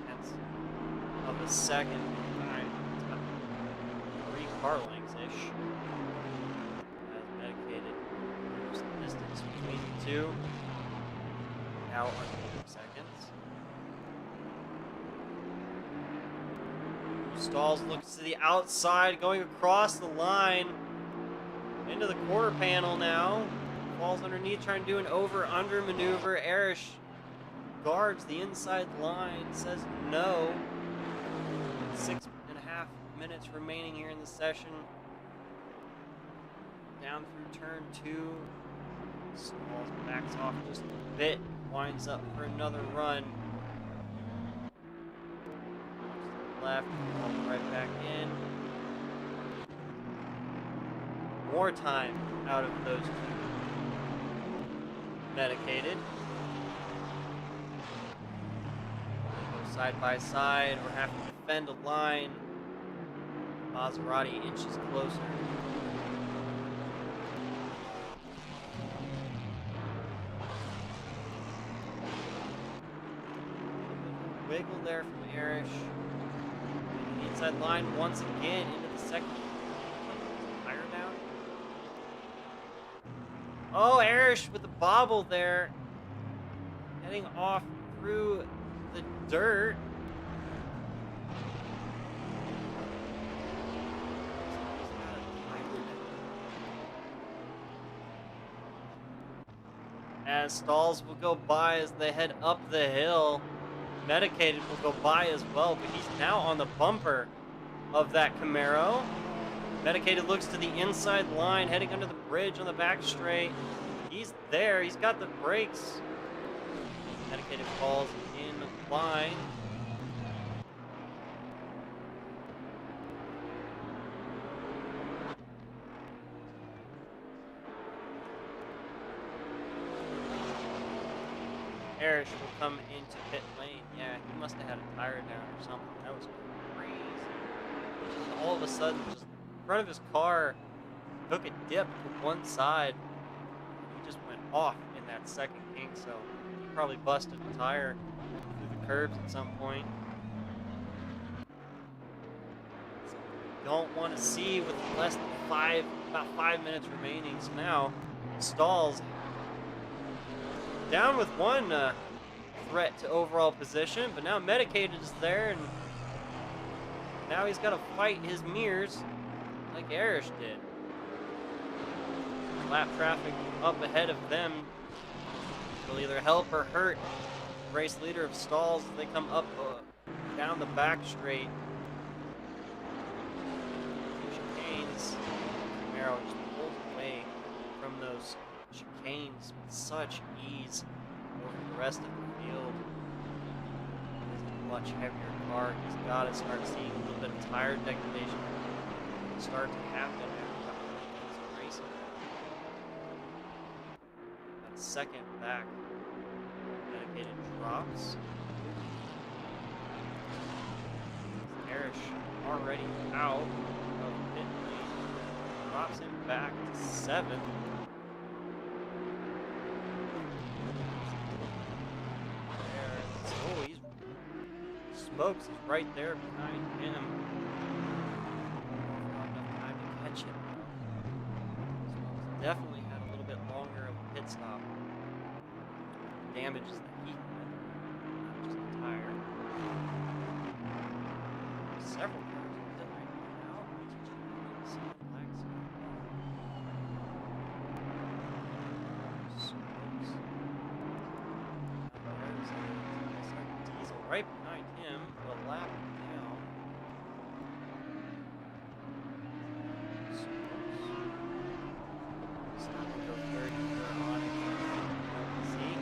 tenths of a second behind. It's about 3 car lengths-ish. As medicated moves the distance between the two. Now under 2 seconds. Stalls looks to the outside, going across the line into the quarter panel now. Falls underneath, trying to do an over-under maneuver. Arish guards the inside line, says no. 6.5 minutes remaining here in the session. Down through turn 2. Stalls backs off just a bit, winds up for another run. Left, right back in. More time out of those two. Medicated. They go side by side or have to defend a line. Maserati inches closer. Wiggle there from Arish. Inside line once again into the second. Tire down. Oh, Arish with the bobble there. Heading off through the dirt. As stalls will go by as they head up the hill. Medicated will go by as well, but he's now on the bumper of that Camaro. Medicated looks to the inside line, heading under the bridge on the back straight. He's there. He's got the brakes. Medicated falls in line. Arish will come into pit lane. Yeah, he must have had a tire down or something. That was crazy. Just all of a sudden, just in front of his car took a dip to one side. He just went off in that second kink, so he probably busted a tire through the curbs at some point. Don't want to see with less than about 5 minutes remaining. So now, stalls down with one threat to overall position, but now Medicated is there, and now he's got to fight his mirrors like Arish did. Lap traffic up ahead of them will either help or hurt the race leader of stalls as they come up down the back straight. Chicanes. Camaro just pulls away from those chicanes with such ease over the rest of the field. It's a much heavier car. He's got to start seeing a little bit of tire degradation start to happen after about 3 minutes of racing. About a second back. Medicated drops. Arish already out of pit lane. Drops him back to 7th. Smokes is right there behind him. Not enough time to catch him. Smokes definitely had a little bit longer of a pit stop. Damages the heat, not just the tire. Several cars in pit lane right now. Smokes. There's Diesel right behind him, a lap down. Stop and go 30 for on see.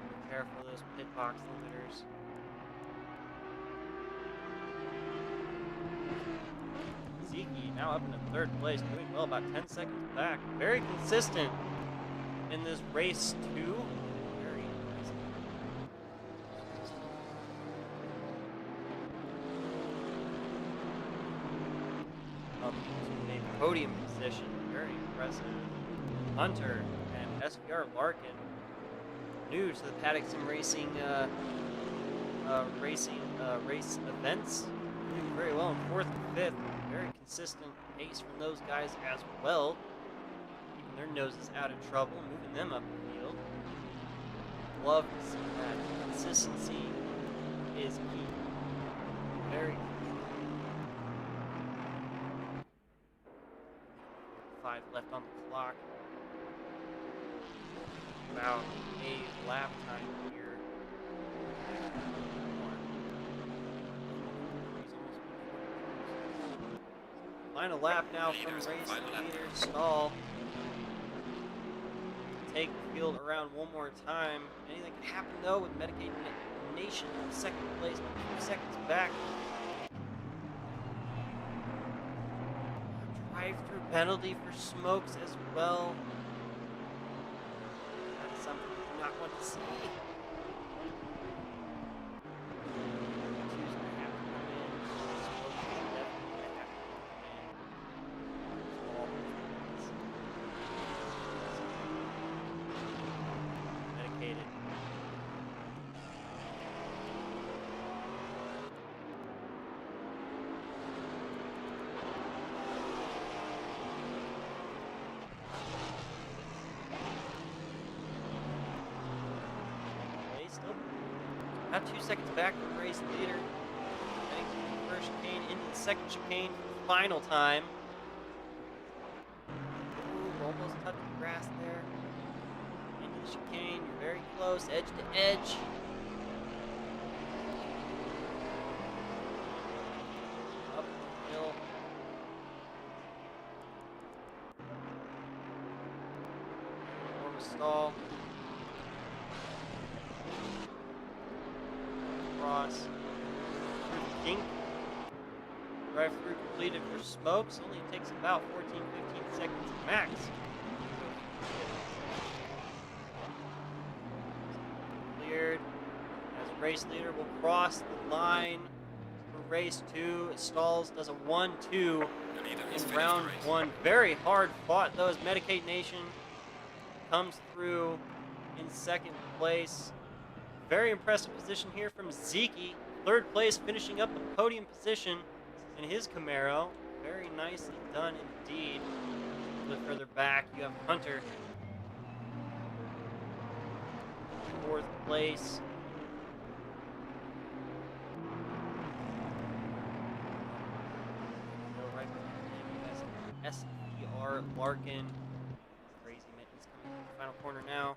Be careful of those pit box limiters. Ziki now up in the 3rd place, doing well, about 10 seconds back. Very consistent in this race 2. podium position. Very impressive. Hunter and SVR Larkin, new to the Paddock Sim Racing race events, doing very well in 4th and 5th. Very consistent pace from those guys as well. Keeping their noses out of trouble, moving them up the field. Love to see that. Consistency is key. Very key. 5 left on the clock. About a lap time here. Final lap now from race leader Stall. Take the field around one more time. Anything can happen though with Medicaid Nation in second place, 2 seconds back. Drive-through penalty for Smokes as well. That's something we do not want to see. About 2 seconds back from race leader. Heading through the first chicane into the second chicane for the final time. Ooh, almost touched the grass there. Into the chicane, you're very close, edge to edge. Up the hill. More of a stall. Cross. Dink. Drive-through completed for Smokes. Only takes about 14-15 seconds max. Cleared. As race leader will cross the line for race 2. Stalls does a 1-2 in round 1. Very hard fought though as Medicaid Nation comes through in second place. Very impressive position here from Zeke. 3rd place, finishing up the podium position in his Camaro. Very nicely done indeed. A little further back, you have Hunter. 4th place. Right behind him, you SVR Larkin. Crazy Mittens coming in the final corner now.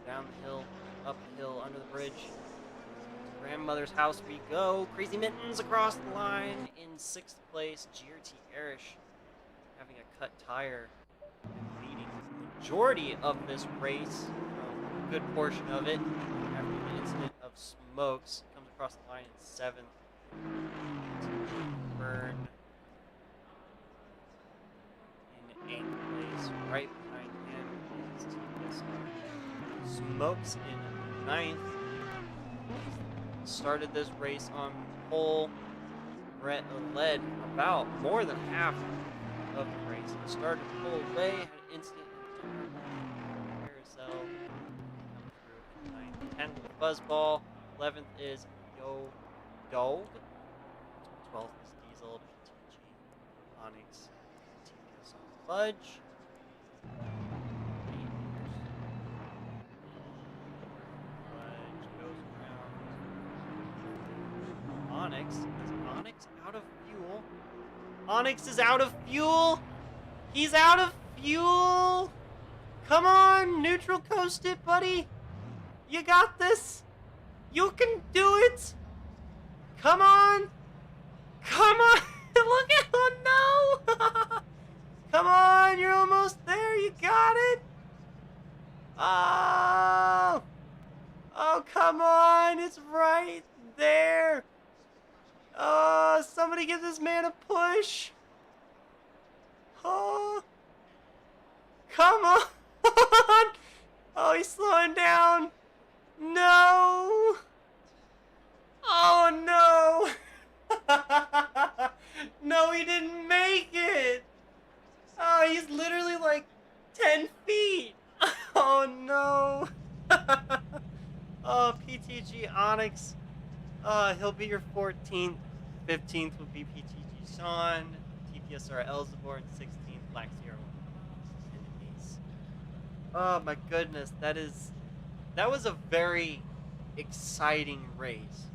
Down the hill. Up the hill, under the bridge. To grandmother's house we go. Crazy Mittens across the line in 6th place. GRT Erish having a cut tire and leading the majority of this race, a good portion of it, after the incident of Smokes. Comes across the line in 7th. Burn in 8th place. Right behind him is TPSR. Smokes in 9th. Started this race on pole. Brett led about more than half of the race. He started pole away, had an incident with Carousel. Come through in 9th. 10th with Buzzball. 11th is Yo Dog. 12th is Diesel, GTG, Onyx, TPSR Fudge. Onyx. Is Onyx out of fuel? Onyx is out of fuel! He's out of fuel! Come on, neutral coast it, buddy! You got this! You can do it! Come on! Come on! Look at oh no! Come on, you're almost there, you got it! Oh! Oh, come on, it's right there! Oh, somebody give this man a push. Oh. Come on. Oh, he's slowing down. No. Oh, no. No, he didn't make it. 10 feet! Oh no! Oh, PTG Onyx. He'll be your 14th. 15th will be PTG Sean. TPSR Elzevor, and 16th Black Sierra and Ace. Oh my goodness, that was a very exciting race.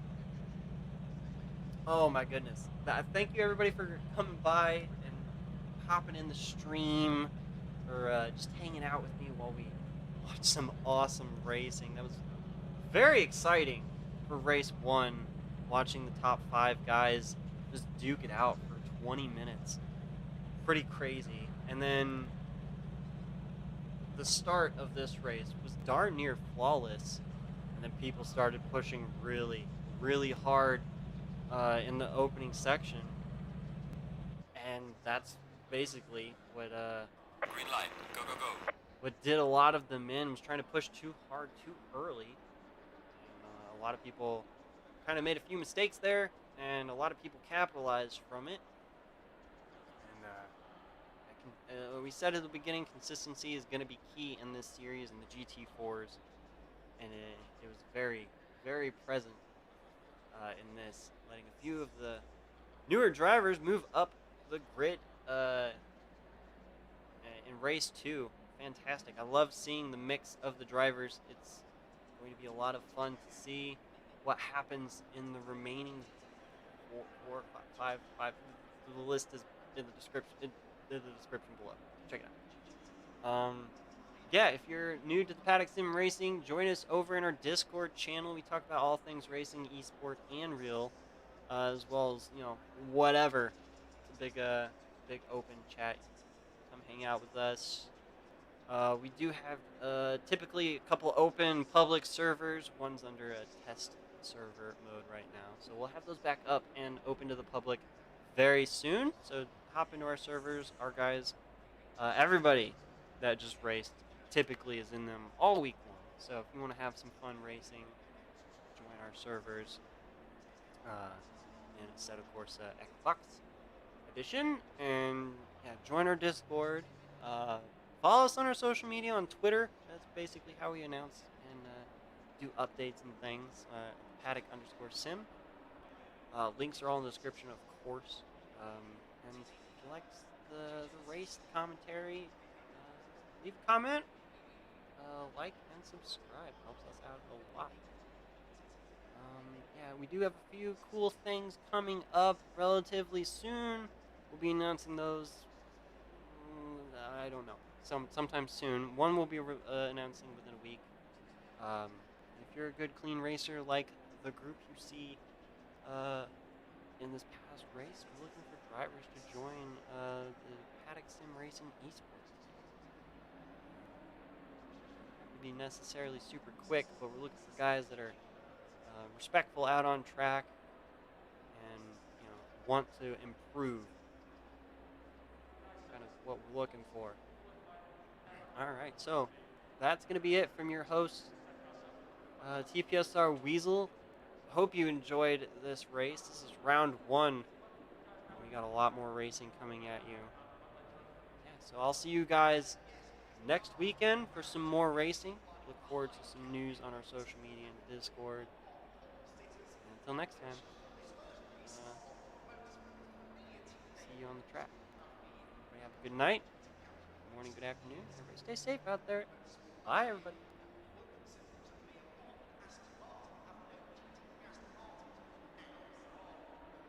Oh my goodness. Thank you everybody for coming by and hopping in the stream, or just hanging out with me while we watch some awesome racing. That was very exciting for race 1, watching the top 5 guys just duke it out for 20 minutes. Pretty crazy. And then the start of this race was darn near flawless, and then people started pushing really, really hard in the opening section, and that's basically what Green light. Go, go, go. what did a lot of them in, was trying to push too hard too early. And a lot of people kind of made a few mistakes there, and a lot of people capitalized from it. And we said at the beginning, consistency is going to be key in this series, in the GT4s, and it was very, very present in this, letting a few of the newer drivers move up the grid in race 2. Fantastic. I love seeing the mix of the drivers. It's going to be a lot of fun to see what happens in the remaining five. The list is in the description below. Check it out. Yeah, if you're new to the Paddock Sim Racing, join us over in our Discord channel. We talk about all things racing, esport, and real, as well as, whatever. It's a big open chat. Come hang out with us. We do have typically a couple open public servers. One's under a test server mode right now, so we'll have those back up and open to the public very soon. So hop into our servers. Our guys, everybody that just raced typically is in them all week long. So if you want to have some fun racing, join our servers in Asseto Corsa Xbox Edition, and yeah, join our Discord. Follow us on our social media on Twitter. That's basically how we announce and do updates and things. Paddock_sim. Links are all in the description, of course. And if you like the race, the commentary, leave a comment, like, and subscribe. Helps us out a lot. Yeah, we do have a few cool things coming up relatively soon. We'll be announcing those. I don't know. Sometime soon. One will be announcing within a week. If you're a good, clean racer like the group you see in this past race, we're looking for drivers to join the Paddock Sim Racing esports team. Not to be necessarily super quick, but we're looking for guys that are respectful out on track and want to improve. Kind of what we're looking for. All right, so that's going to be it from your host, TPSR Weasel. Hope you enjoyed this race. This is round 1. We got a lot more racing coming at you. Yeah, so I'll see you guys next weekend for some more racing. Look forward to some news on our social media and Discord. And until next time, see you on the track. Everybody have a good night, good morning, good afternoon. Everybody stay safe out there. Bye, everybody.